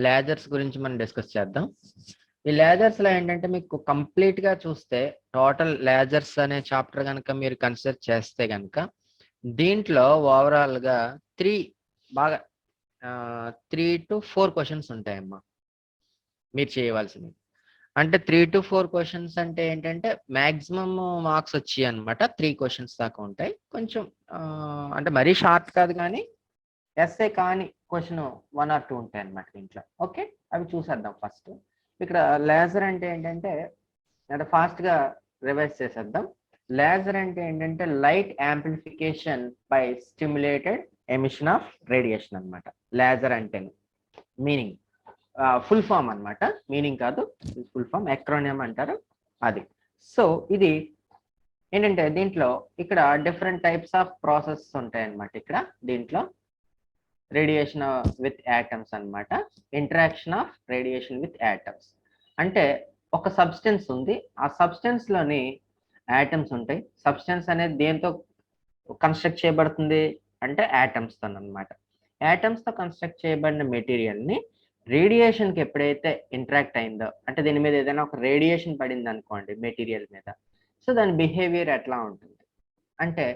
Lasers గురించి మనం discuss చేద్దాం. ఈ లేజర్స్లో ఏంటంటే మీకు కంప్లీట్గా చూస్తే టోటల్ లేజర్స్ అనే చాప్టర్ కనుక మీరు కన్సిడర్ చేస్తే కనుక దీంట్లో ఓవరాల్గా బాగా 3 to 4 క్వశ్చన్స్ ఉంటాయమ్మా మీరు చేయవలసినవి. అంటే 3 to 4 క్వశ్చన్స్ అంటే ఏంటంటే మ్యాక్సిమం మార్క్స్ వచ్చాయి అనమాట. 3 క్వశ్చన్స్ దాకా ఉంటాయి. కొంచెం అంటే మరీ షార్ట్ కాదు, కానీ ఎస్ఏ కానీ క్వశ్చన్ 1 or 2 ఉంటాయి అనమాట దీంట్లో. ఓకే, అవి చూసేద్దాం. ఫస్ట్ ఇక్కడ లేజర్ అంటే ఏంటంటే ఫాస్ట్గా రివైజ్ చేసేద్దాం. లేజర్ అంటే ఏంటంటే light amplification by stimulated emission of radiation అనమాట. లేజర్ అంటే మీనింగ్ ఫుల్ ఫామ్ అనమాట, మీనింగ్ కాదు, ఫుల్ ఫామ్, ఎక్రోనియం అంటారు అది. సో ఇది ఏంటంటే దీంట్లో ఇక్కడ డిఫరెంట్ టైప్స్ ఆఫ్ ప్రాసెస్ ఉంటాయి అన్నమాట. ఇక్కడ దీంట్లో రేడియేషన్ విత్ యాటమ్స్ అన్నమాట. Interaction of radiation with atoms అంటే ఒక సబ్స్టెన్స్ ఉంది, ఆ సబ్స్టెన్స్ లోని యాటమ్స్ ఉంటాయి. సబ్స్టెన్స్ అనేది దేంతో కన్స్ట్రక్ట్ చేయబడుతుంది అంటే యాటమ్స్ తో అన్నమాట. యాటమ్స్ తో కన్స్ట్రక్ట్ చేయబడిన మెటీరియల్ ని రేడియేషన్ కి ఎప్పుడైతే ఇంటరాక్ట్ అయిందో, అంటే దీని మీద ఏదైనా ఒక రేడియేషన్ పడింది అనుకోండి మెటీరియల్ మీద, సో దాని బిహేవియర్ ఎట్లా ఉంటుంది అంటే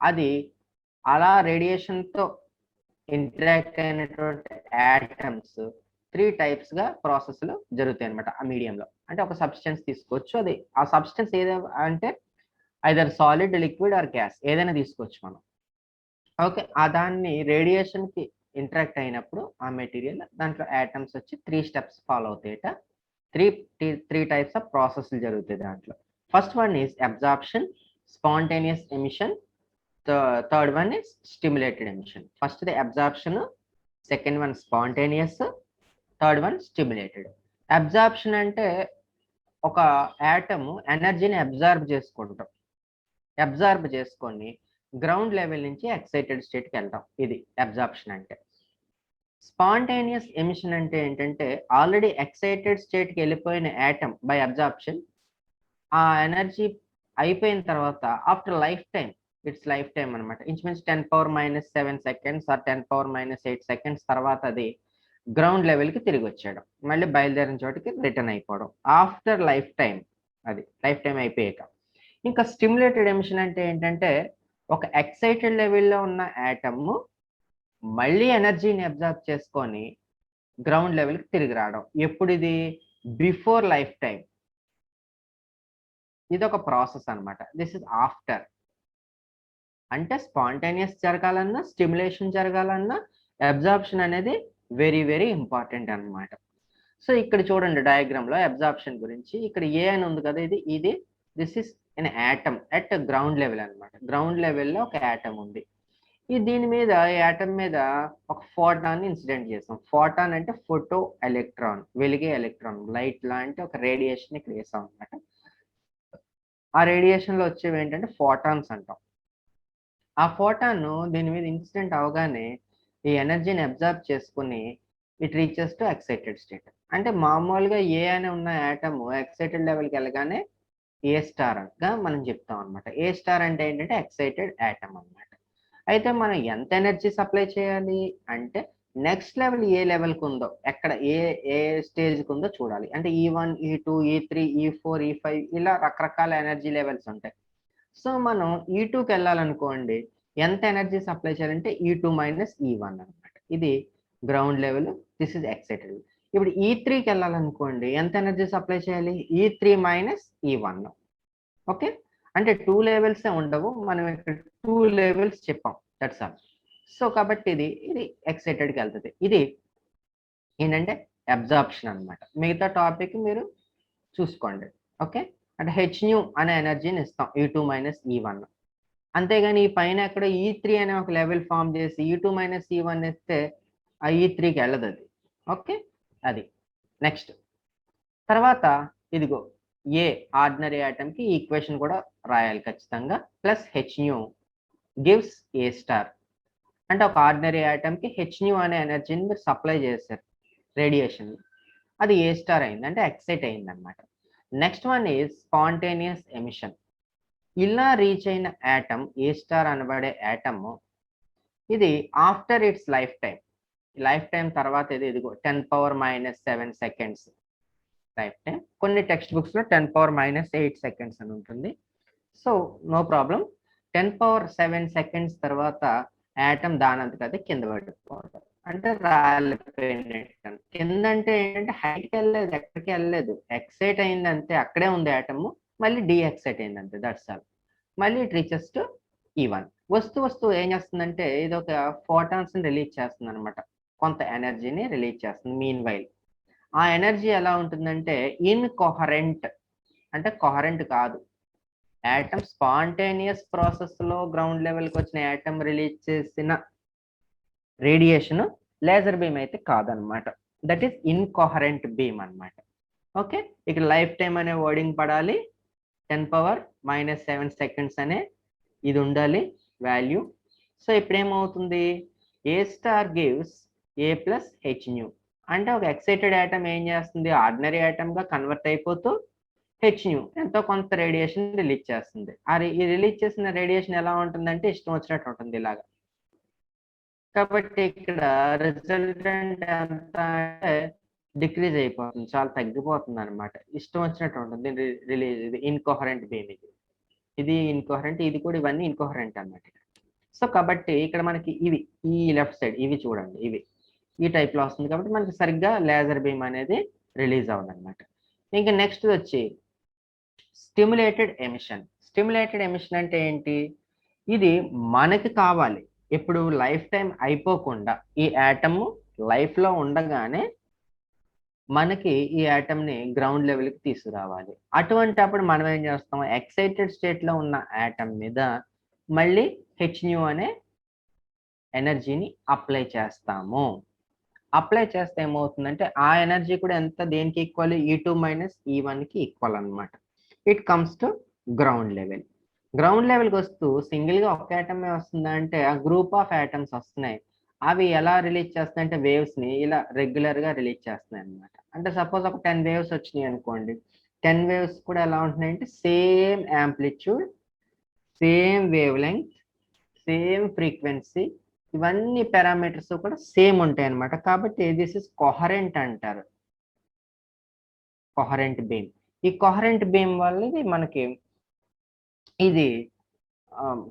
అది అలా రేడియేషన్ తో ఇంటరాక్ట్ అయినటువంటి యాటమ్స్ 3 types గా ప్రాసెస్లు జరుగుతాయి అనమాట ఆ మీడియంలో. అంటే ఒక సబ్స్టెన్స్ తీసుకోవచ్చు, అది ఆ సబ్స్టెన్స్ ఏదో అంటే either solid, liquid are gas ఏదైనా తీసుకోవచ్చు మనం. ఓకే, ఆ దాన్ని రేడియేషన్ కి ఇంటరాక్ట్ అయినప్పుడు ఆ మెటీరియల్ దాంట్లో యాటమ్స్ వచ్చి 3 steps ఫాలో అవుతాయట. 3 types ఆఫ్ ప్రాసెస్లు జరుగుతాయి దాంట్లో. First one is absorption, spontaneous emission, third one is stimulated emission. First the absorption, second one spontaneous, third one stimulated. Absorption అంటే ఒక యాటమ్ ఎనర్జీని అబ్జార్బ్ చేసుకుంటాం, అబ్జార్బ్ చేసుకొని గ్రౌండ్ లెవెల్ నుంచి ఎక్సైటెడ్ స్టేట్కి వెళ్తాం, ఇది అబ్జార్ప్షన్ అంటే. స్పాంటేనియస్ ఎమిషన్ అంటే ఏంటంటే ఆల్రెడీ ఎక్సైటెడ్ స్టేట్కి వెళ్ళిపోయిన యాటమ్ బై అబ్జార్ప్షన్ ఆ ఎనర్జీ అయిపోయిన తర్వాత after life time, it's life time అనమాట, ఇంచుమించు 10⁻⁷ seconds ఆర్ 10⁻⁸ seconds తర్వాత అది గ్రౌండ్ లెవెల్కి తిరిగి వచ్చేయడం, మళ్ళీ బయలుదేరిన చోటికి రిటర్న్ అయిపోవడం ఆఫ్టర్ లైఫ్ టైం, అది లైఫ్ టైం అయిపోయాక. ఇంకా స్టిమ్యులేటెడ్ ఎమిషన్ అంటే ఏంటంటే ఒక ఎక్సైటెడ్ లెవెల్లో ఉన్న యాటమ్ మళ్ళీ ఎనర్జీని అబ్జర్వ్ చేసుకొని గ్రౌండ్ లెవెల్కి తిరిగి రావడం. ఎప్పుడు ఇది? Before life time. ఇది ఒక ప్రాసెస్ అనమాట. This is after. అంటే స్పాంటేనియస్ జరగాలన్నా, స్టిమ్యులేషన్ జరగాలన్నా అబ్జార్ప్షన్ అనేది వెరీ వెరీ ఇంపార్టెంట్ అనమాట. సో ఇక్కడ చూడండి డయాగ్రామ్ లో అబ్జార్ప్షన్ గురించి, ఇక్కడ ఏ అని ఉంది కదా, ఇది this is an atom at ground level అనమాట. గ్రౌండ్ లెవెల్లో ఒక యాటమ్ ఉంది. దీని మీద యాటమ్ మీద ఒక ఫోటాన్ ఇన్సిడెంట్ చేస్తాం. ఫోటాన్ అంటే ఫోటో ఎలక్ట్రాన్, వెలిగే ఎలక్ట్రాన్, లైట్ లాంటి ఒక రేడియేషన్ ఇక్కడ వేస్తాం అనమాట. ఆ రేడియేషన్ లో వచ్చేవి ఏంటంటే ఫోటాన్స్ అంటాం. ఆ ఫోటాన్ దీని మీద ఇన్సిడెంట్ అవగానే ఈ ఎనర్జీని అబ్జర్వ్ చేసుకుని it reaches to excited state. అంటే మామూలుగా ఏ అని ఉన్న యాటమ్ ఎక్సైటెడ్ లెవెల్కి వెళ్ళగానే ఏ స్టార్ గా మనం చెప్తాం అనమాట. ఏ స్టార్ అంటే ఏంటంటే ఎక్సైటెడ్ యాటమ్ అనమాట. అయితే మనం ఎంత ఎనర్జీ సప్లై చేయాలి అంటే నెక్స్ట్ లెవెల్ ఏ లెవెల్కి ఉందో, ఎక్కడ ఏ స్టేజ్కి ఉందో చూడాలి. అంటే E1, E2, E3, E4, E5 ఇలా రకరకాల ఎనర్జీ లెవెల్స్ ఉంటాయి. సో మనం E2కి వెళ్ళాలనుకోండి, ఎంత ఎనర్జీ సప్లై చేయాలంటే E2 - E1 అనమాట. ఇది ground level, this is excited. ఇప్పుడు E3కి వెళ్ళాలనుకోండి, ఎంత ఎనర్జీ సప్లై చేయాలి? E3 - E1. ఓకే, అంటే 2 లెవెల్స్ ఉండవు, మనం ఇక్కడ 2 లెవెల్స్ చెప్పాం, దట్స్ ఆల్. సో కాబట్టి ఇది ఎక్సైటెడ్కి వెళ్తుంది. ఇది ఏంటంటే అబ్జార్ప్షన్ అనమాట. మిగతా టాపిక్ మీరు చూసుకోండి. ఓకే, అంటే హెచ్న్యూ అనే ఎనర్జీని ఇస్తాం E2 - E1. అంతేగాని ఈ పైన ఎక్కడ E3 అనే ఒక లెవెల్ ఫామ్ చేసి E2 - E1 ఇస్తే ఆ E3కి వెళ్ళదు అది. ఓకే, అది నెక్స్ట్. తర్వాత ఇదిగో ఏ ఆర్డినరీ ఆటమ్కి ఈక్వేషన్ కూడా రాయాలి ఖచ్చితంగా. Plus h nu gives A star. అంటే ఒక ఆర్డినరీ ఆటమ్కి హెచ్న్యూ అనే ఎనర్జీని మీరు సప్లై చేశారు రేడియేషన్, అది ఏ స్టార్ అయింది అంటే ఎక్సైట్ అయింది అనమాట. Next one is spontaneous emission. ఇలా రీచ్ అయిన యాటమ్ ఏ స్టార్ అనబడే యాటమ్ ఇది after its life time, life time తర్వాత ఇదిగో 10⁻⁻7 సెకండ్స్ లైఫ్ టైం. కొన్ని టెక్స్ట్ బుక్స్ లో 10⁻⁸ సెకండ్స్ అని ఉంటుంది. So no problem. 10⁻7 సెకండ్స్ తర్వాత యాటమ్ దానంతట అది కింద పడిపోవడం అంటే రాలిపోయినట్టు. కింద అంటే ఏంటంటే హైట్కి వెళ్ళలేదు, ఎక్కడికి వెళ్ళలేదు, ఎక్సైట్ అయింది అంతే, అక్కడే ఉంది యాటమ్, మళ్ళీ డీఎక్సైట్ అయింది అంతే, దట్స్ ఆల్. మళ్ళీ ఇట్ రీచెస్ టు E1. వస్తూ ఏం చేస్తుందంటే ఇది ఒక ఫోటాన్స్ ని రిలీజ్ చేస్తుంది అనమాట, కొంత ఎనర్జీని రిలీజ్ చేస్తుంది. మీన్ వైల్ ఆ ఎనర్జీ ఎలా ఉంటుందంటే ఇన్కొహరెంట్, అంటే కొహరెంట్ కాదు. యాటమ్ స్పాంటేనియస్ ప్రాసెస్ లో గ్రౌండ్ లెవెల్కి వచ్చిన యాటమ్ రిలీజ్ చేసిన రేడియేషన్ లేజర్ బీమ్ అయితే కాదనమాట. దట్ ఈస్ ఇన్కొహరెంట్ బీమ్ అనమాట. ఓకే, ఇక్కడ లైఫ్ టైం అనే వర్డింగ్ పడాలి, 10⁻⁻7 సెకండ్స్ అనే ఇది ఉండాలి వాల్యూ. సో ఇప్పుడు ఏమవుతుంది, A star gives A plus h nu అంటే ఒక ఎక్సైటెడ్ యాటమ్ ఏం చేస్తుంది, ఆర్డినరీ యాటమ్ గా కన్వర్ట్ అయిపోతూ హెచ్ న్యూ ఎంతో కొంత రేడియేషన్ రిలీజ్ చేస్తుంది. ఈ రిలీజ్ చేసిన రేడియేషన్ ఎలా ఉంటుందంటే ఇష్టం వచ్చినట్టు ఉంటుంది ఇలాగా. కాబట్టి ఇక్కడ రిజల్టెంట్ ఎంత అంటే డిక్రీజ్ అయిపోతుంది, చాలా తగ్గిపోతుంది అనమాట, ఇష్టం వచ్చినట్టు ఉంటుంది రిలీజ్. ఇది ఇన్కొహరెంట్ బీమ్, ఇది ఇన్కొహరెంట్, ఇది కూడా, ఇవన్నీ ఇన్కొహరెంట్ అన్నమాట. సో కాబట్టి ఇక్కడ మనకి ఇవి ఈ లెఫ్ట్ సైడ్ ఇవి చూడండి, ఇవి ఈ టైప్ లో వస్తుంది కాబట్టి మనకి సరిగ్గా లేజర్ బీమ్ అనేది రిలీజ్ అవ్వదు అనమాట. ఇంకా నెక్స్ట్ వచ్చి స్టిమ్యులేటెడ్ ఎమిషన్. స్టిమ్యులేటెడ్ ఎమిషన్ అంటే ఏంటి, ఇది మనకి కావాలి ఇప్పుడు లైఫ్ టైం అయిపోకుండా ఈ యాటమ్ లైఫ్ లో ఉండగానే మనకి ఈ యాటమ్ ని గ్రౌండ్ లెవెల్ కి తీసుకురావాలి. అటువంటి అప్పుడు మనం ఏం చేస్తాం, ఎక్సైటెడ్ స్టేట్ లో ఉన్న యాటమ్ మీద మళ్ళీ హెచ్ న్యూ అనే ఎనర్జీని అప్లై చేస్తాము. అప్లై చేస్తే ఏమవుతుందంటే ఆ ఎనర్జీ కూడా ఎంత, దేనికి ఈక్వల్, E2 - E1 కి ఈక్వల్ అనమాట. It comes to ground level. Ground లెవెల్కి వస్తూ సింగిల్ గా ఒక యాటమే వస్తుందా అంటే ఆ గ్రూప్ ఆఫ్ యాటమ్స్ వస్తున్నాయి. అవి ఎలా రిలీజ్ చేస్తున్నాయి అంటే వేవ్స్ ని ఇలా రెగ్యులర్ గా రిలీజ్ చేస్తున్నాయి అనమాట. అంటే సపోజ్ ఒక 10 వేవ్స్ వచ్చినాయి అనుకోండి, 10 వేవ్స్ కూడా ఎలా ఉంటున్నాయి అంటే same amplitude, same wave length, same frequency, ఇవన్నీ పారామీటర్స్ కూడా సేమ్ ఉంటాయి అనమాట. కాబట్టి దిస్ ఇస్ కొహరెంట్ అంటారు, కొహరెంట్ బీమ్. ఈ కొహరెంట్ బీమ్ వల్ల మనకి ఇది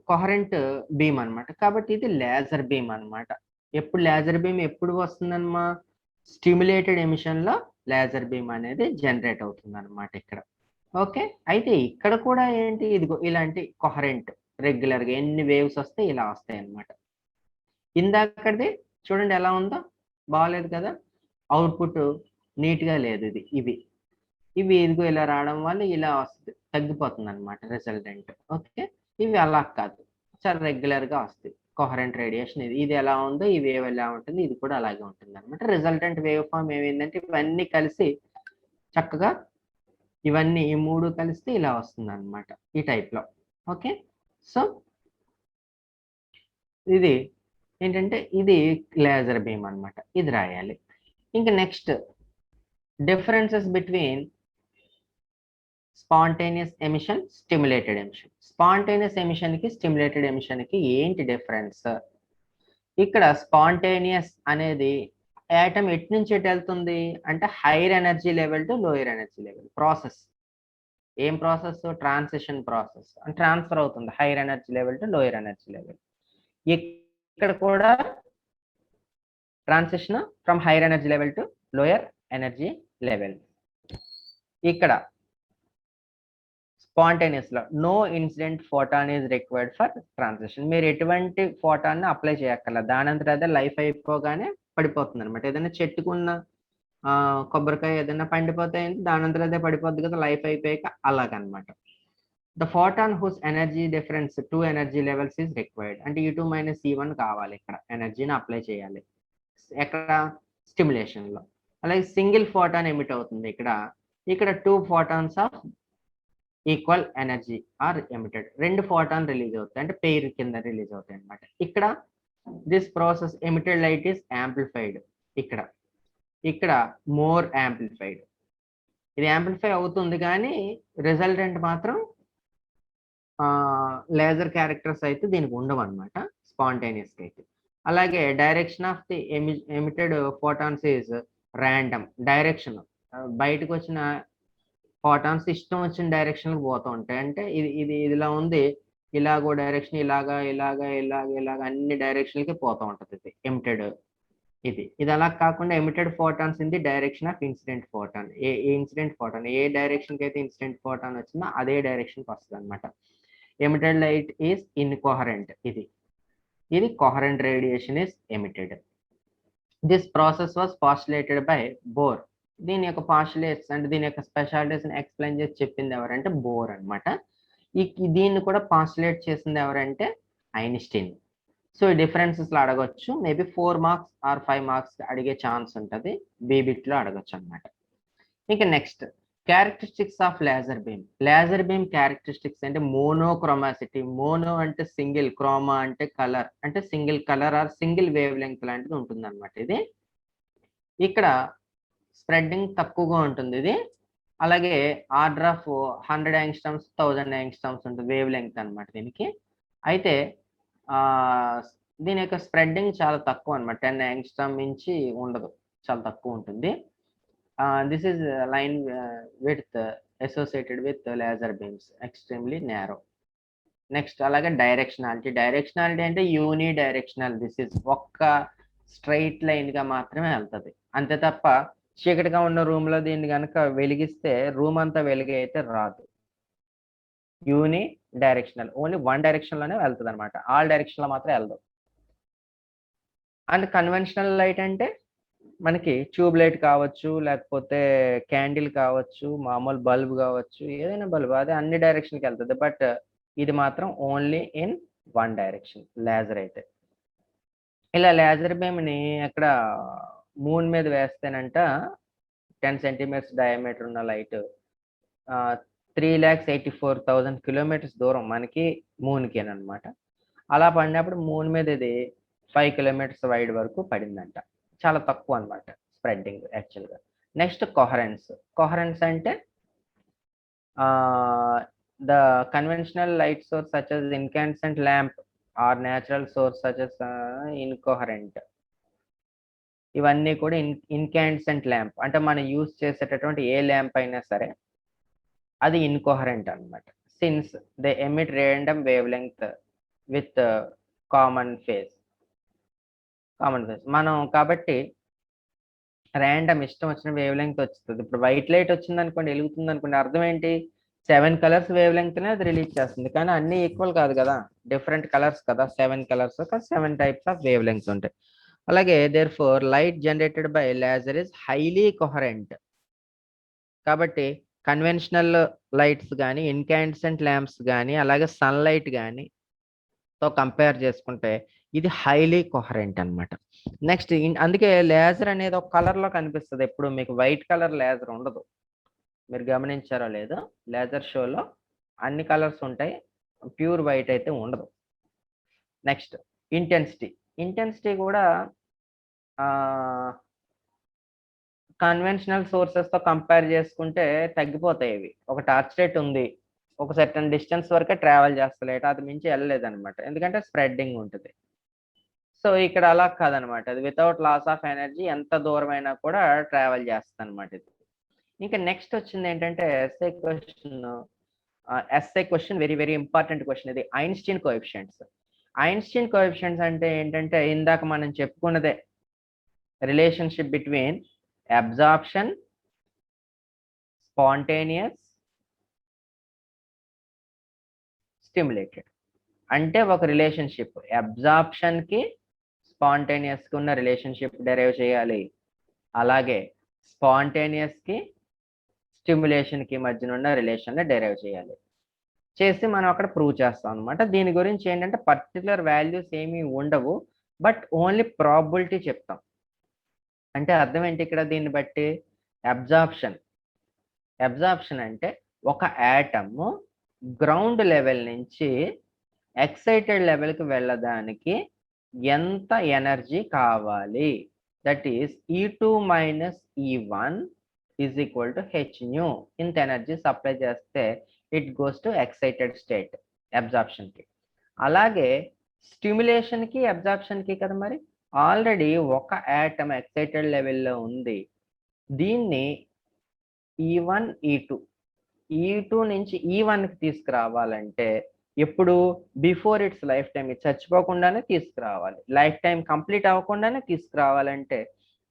కొహరెంట్ బీమ్ అనమాట. కాబట్టి ఇది లేజర్ బీమ్ అనమాట. ఎప్పుడు లేజర్ బీమ్ ఎప్పుడు వస్తుందన్నమా, స్టిమ్యులేటెడ్ ఎమిషన్ లో లేజర్ బీమ్ అనేది జనరేట్ అవుతుంది అనమాట ఇక్కడ. ఓకే, అయితే ఇక్కడ కూడా ఏంటి, ఇదిగో ఇలాంటి కొహరెంట్ రెగ్యులర్ గా ఎన్ని వేవ్స్ వస్తే ఇలా వస్తాయి అనమాట. ఇందాకది చూడండి ఎలా ఉందో, బాగాలేదు కదా, అవుట్పుట్ నీట్ గా లేదు. ఇవి ఇదిగో ఇలా రావడం వల్ల ఇలా వస్తుంది, తగ్గిపోతుంది అనమాట రిజల్టెంట్. ఓకే, ఇవి అలా కాదు, చాలా రెగ్యులర్ గా వస్తాయి కొహరెంట్ రేడియేషన్. ఇది ఎలా ఉందో ఈ వేవ్ ఎలా ఉంటుంది, ఇది కూడా అలాగే ఉంటుంది అనమాట. రిజల్టెంట్ వేవ్ ఫామ్ ఏమైందంటే ఇవన్నీ కలిసి చక్కగా, ఇవన్నీ ఈ మూడు కలిస్తే ఇలా వస్తుంది అనమాట ఈ టైప్ లో. ఓకే, సో ఇది ఏంటంటే ఇది లేజర్ బీమ్ అనమాట, ఇది రాయాలి. ఇంకా next differences between spontaneous emission, stimulated emission. Spontaneous emission కి స్టిమ్యులేటెడ్ ఎమిషన్ కి ఏంటి డిఫరెన్స్? ఇక్కడ స్పాంటేనియస్ అనేది యాటమ్ ఎటు నుంచి ఎటు వెళ్తుంది అంటే higher energy level to lower energy level process. ఏం ప్రాసెస్? ట్రాన్సిషన్ ప్రాసెస్, ట్రాన్స్ఫర్ అవుతుంది higher energy level to lower energy level. ఇక్కడ కూడా transition from higher energy level to lower energy level. ఇక్కడ స్పాంటేనియస్ లో no incident photon is required for transition. మీరు ఎటువంటి photon apply చేయక్కర్ల, దానంతట అదే లైఫ్ అయిపోగానే పడిపోతుంది అనమాట. ఏదైనా చెట్టుకున్న కొబ్బరికాయ ఏదైనా పండిపోతే దానంతట అదే పడిపోద్ది కదా లైఫ్ అయిపోయాక, అలాగనమాట. The photon whose energy difference 2 energy levels is required. అంటే E2 - E1 కావాలి, ఇక్కడ ఎనర్జీని అప్లై చేయాలి ఎక్కడ, స్టిమ్యులేషన్ లో. అలాగే సింగిల్ ఫోటాన్ ఎమిట్ అవుతుంది ఇక్కడ 2 photons of equal energy are emitted. 2 photon release అవుతాయి, అంటే పెయిర్ కింద రిలీజ్ అవుతాయి అనమాట. ఇక్కడ this process emitted light is amplified, ఇక్కడ మోర్ యాంప్లిఫైడ్. ఇది యాంప్లిఫై అవుతుంది కానీ రిజల్టెంట్ మాత్రం లేజర్ క్యారెక్టర్స్ అయితే దీనికి ఉండవు అనమాట స్పాంటేనియస్ అయితే. అలాగే direction of the emitted photons is random. Direction బయటకు వచ్చిన ఫోటాన్స్ ఇష్టం వచ్చిన డైరెక్షన్ పోతూ ఉంటాయి. అంటే ఇది ఇది ఇదిలా ఉంది, ఇలాగో డైరెక్షన్, ఇలాగా ఇలాగా ఇలాగా ఇలాగా అన్ని డైరెక్షన్లకి పోతూ ఉంటుంది ఇది ఎమిటెడ్. ఇది అలా కాకుండా emitted photons in the direction of incident photon. A incident photon A direction కి అయితే ఇన్సిడెంట్ ఫోటాన్ వచ్చిందో అదే డైరెక్షన్ కి వస్తుంది అనమాట. Emitted light is incoherent. ఇది coherent radiation is emitted. This process was postulated by Bohr. దీని యొక్క పాస్టులేట్స్ అంటే దీని యొక్క స్పెషాలిటీస్ ఎక్స్ప్లెయిన్ చేసి చెప్పింది ఎవరంటే బోర్ అనమాట. దీన్ని కూడా పాస్టులేట్ చేసింది ఎవరంటే ఐన్స్టీన్. సో ఈ డిఫరెన్సెస్ లో అడగొచ్చు, మేబీ 4 మార్క్స్ ఆర్ 5 మార్క్స్ అడిగే ఛాన్స్ ఉంటుంది, బీబిట్ లో అడగొచ్చు అనమాట. ఇంకా next characteristics of laser beam. Laser beam characteristics అంటే మోనోక్రోమాసిటీ. మోనో అంటే సింగిల్, క్రోమా అంటే కలర్, అంటే single colour or single wavelength లాంటిది ఉంటుంది అనమాట. ఇది ఇక్కడ స్ప్రెడ్డింగ్ తక్కువగా ఉంటుంది ఇది. అలాగే ఆర్డర్ ఆఫ్ 100 యాంగ్స్ట్రమ్స్ 1000 యాంగ్స్ట్రమ్స్ ఉంటుంది వేవ్ లెంగ్త్ అనమాట దీనికి. అయితే దీని యొక్క స్ప్రెడ్డింగ్ చాలా తక్కువ అనమాట, 10 యాంగ్స్ట్రమ్ మించి ఉండదు, చాలా తక్కువ ఉంటుంది. This is line width associated with laser beams extremely narrow. Next అలాగే డైరెక్షనాలిటీ. డైరెక్షనాలిటీ అంటే యూని డైరెక్షనల్. దిస్ ఇస్ ఒక్క స్ట్రైట్ లైన్ గా మాత్రమే వెళ్తుంది, అంతే తప్ప చీకటిగా ఉన్న రూమ్ లో దీన్ని కనుక వెలిగిస్తే రూమ్ అంతా వెలిగి అయితే రాదు. యూని డైరెక్షనల్, ఓన్లీ వన్ డైరెక్షన్ లోనే వెళ్తుంది అనమాట, ఆల్ డైరెక్షన్ లో మాత్రం వెళ్ళదు. అండ్ కన్వెన్షనల్ లైట్ అంటే మనకి ట్యూబ్ లైట్ కావచ్చు, లేకపోతే క్యాండిల్ కావచ్చు, మామూలు బల్బ్ కావచ్చు, ఏదైనా బల్బ్, అదే అన్ని డైరెక్షన్కి వెళ్తుంది. బట్ ఇది మాత్రం only in one direction laser అయితే. ఇలా లేజర్ బీమ్ని అక్కడ మూన్ మీద వేస్తేనంట 10 సెంటీమీటర్స్ డయామీటర్ ఉన్న లైట్ 3,84,000 కిలోమీటర్స్ దూరం మనకి మూన్కి అనమాట. అలా పడినప్పుడు మూన్ మీద ఇది 5 కిలోమీటర్స్ వైడ్ వరకు పడిందంట. చాలా తక్కువ అనమాట స్ప్రెడ్డింగ్ యాక్చువల్గా. Next coherence. కొహరెన్స్ అంటే the conventional light source such as incandescent lamp or natural source such as incoherent. ఇవన్నీ కూడా ఇన్కాండెసెంట్ ల్యాంప్ అంటే మనం యూజ్ చేసేటటువంటి ఏ ల్యాంప్ అయినా సరే అది ఇన్కోహరెంట్ అనమాట. Since they emit random wave length with common phase. మనం కాబట్టి ర్యాండమ్ ఇష్టం వచ్చిన వేవ్ లెంగ్త్ వస్తుంది. ఇప్పుడు వైట్ లైట్ వచ్చింది అనుకోండి, వెలుగుతుంది అనుకోండి, అర్థం ఏంటి? 7 కలర్స్ వేవ్ లెంగ్త్నే అది రిలీజ్ చేస్తుంది. కానీ అన్ని ఈక్వల్ కాదు కదా, డిఫరెంట్ కలర్స్ కదా, 7 కలర్స్, 7 టైప్స్ ఆఫ్ వేవ్ లెంగ్త్స్ ఉంటాయి. అలాగే therefore light generated by laser is highly coherent. కాబట్టి కన్వెన్షనల్ లైట్స్ కానీ, ఇన్కాండెసెంట్ ల్యాంప్స్ కానీ, అలాగే సన్లైట్ కానీ తో కంపేర్ చేసుకుంటే ఇది హైలీ కొహరెంట్ అనమాట. నెక్స్ట్ అందుకే లేజర్ అనేది ఒక కలర్ లో కనిపిస్తుంది. ఎప్పుడు మీకు వైట్ కలర్ లేజర్ ఉండదు, మీరు గమనించారో లేదో. లేజర్ షోలో అన్ని కలర్స్ ఉంటాయి, ప్యూర్ వైట్ అయితే ఉండదు. Next intensity. ఇంటెన్సిటీ కూడా కన్వెన్షనల్ సోర్సెస్ తో కంపేర్ చేసుకుంటే తగ్గిపోతాయి ఇవి. ఒక టార్చ్ లైట్ ఉంది, ఒక సర్టన్ డిస్టెన్స్ వరకే ట్రావెల్ చేస్తలేట, అది మించి వెళ్ళలేదు అనమాట, ఎందుకంటే స్ప్రెడ్డింగ్ ఉంటుంది. సో ఇక్కడ అలా కాదనమాట, అది వితౌట్ లాస్ ఆఫ్ ఎనర్జీ ఎంత దూరమైనా కూడా ట్రావెల్ చేస్తుంది అనమాట ఇది. ఇంకా నెక్స్ట్ వచ్చింది ఏంటంటే S A question, very very important question ఇది. Einstein coefficients. ఐన్స్టీన్ కోఎఫిషియంట్స్ అంటే ఏంటంటే ఇందాక మనం చెప్పుకున్నదే, relationship between absorption, spontaneous, stimulated. అంటే ఒక రిలేషన్షిప్ అబ్జార్ప్షన్ కి స్పాంటేనియస్ కి ఉన్న రిలేషన్షిప్ డెరైవ్ చేయాలి, అలాగే స్పాంటేనియస్ కి స్టిమ్యులేషన్ కి మధ్యన ఉన్న రిలేషన్ డెరైవ్ చేయాలి. చేసి మనం అక్కడ ప్రూవ్ చేస్తాం అనమాట. దీని గురించి ఏంటంటే పర్టికులర్ వాల్యూస్ ఏమీ ఉండవు, బట్ ఓన్లీ ప్రాబిలిటీ చెప్తాం. అంటే అర్థం ఏంటి ఇక్కడ దీన్ని బట్టి? అబ్జార్ప్షన్ అంటే ఒక యాటమ్ గ్రౌండ్ లెవెల్ నుంచి ఎక్సైటెడ్ లెవెల్కి వెళ్ళడానికి ఎంత ఎనర్జీ కావాలి, that is E2 - E1 is equal to hν. ఇంత ఎనర్జీ సప్లై చేస్తే it goes to excited state అబ్జార్ప్షన్కి. అలాగే స్టిమ్యులేషన్ కి అబ్జార్ప్షన్ కి కదా మరి. ఆల్రెడీ ఒక యాటమ్ ఎక్సైటెడ్ లెవెల్లో ఉంది. దీన్ని E1, E2 E2 నుంచి E1కి తీసుకురావాలంటే ఎప్పుడు బిఫోర్ ఇట్స్ లైఫ్ టైమ్, ఇది చచ్చిపోకుండానే తీసుకురావాలి. లైఫ్ టైం కంప్లీట్ అవ్వకుండానే తీసుకురావాలంటే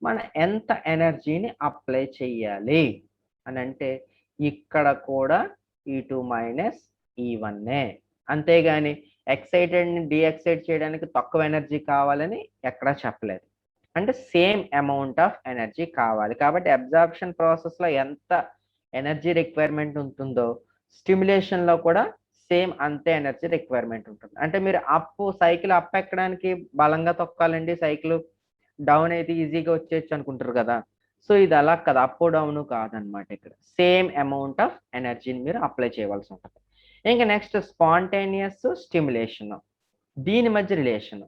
మనం ఎంత ఎనర్జీని అప్లై చెయ్యాలి అని అంటే ఇక్కడ కూడా E2 మైనస్ E1ఏ. అంతేగాని ఎక్సైటెడ్ని డీఎక్సైట్ చేయడానికి తక్కువ ఎనర్జీ కావాలని ఎక్కడా చెప్పలేదు. అంటే సేమ్ అమౌంట్ ఆఫ్ ఎనర్జీ కావాలి. కాబట్టి అబ్జార్ప్షన్ ప్రాసెస్లో ఎంత ఎనర్జీ రిక్వైర్మెంట్ ఉంటుందో స్టిమ్యులేషన్లో కూడా సేమ్ అంతే ఎనర్జీ రిక్వైర్మెంట్ ఉంటుంది. అంటే మీరు సైకిల్ అప్ ఎక్కడానికి బలంగా తొక్కాలండి, సైకిల్ డౌన్ అయితే ఈజీగా వచ్చేయచ్చు అనుకుంటారు కదా. సో ఇది అలా కదా, అప్ డౌన్ కాదనమాట. ఇక్కడ సేమ్ అమౌంట్ ఆఫ్ ఎనర్జీని మీరు అప్లై చేయవలసి ఉంటుంది. ఇంకా నెక్స్ట్ స్పాంటేనియస్ స్టిమ్యులేషన్, దీని మధ్య రిలేషన్,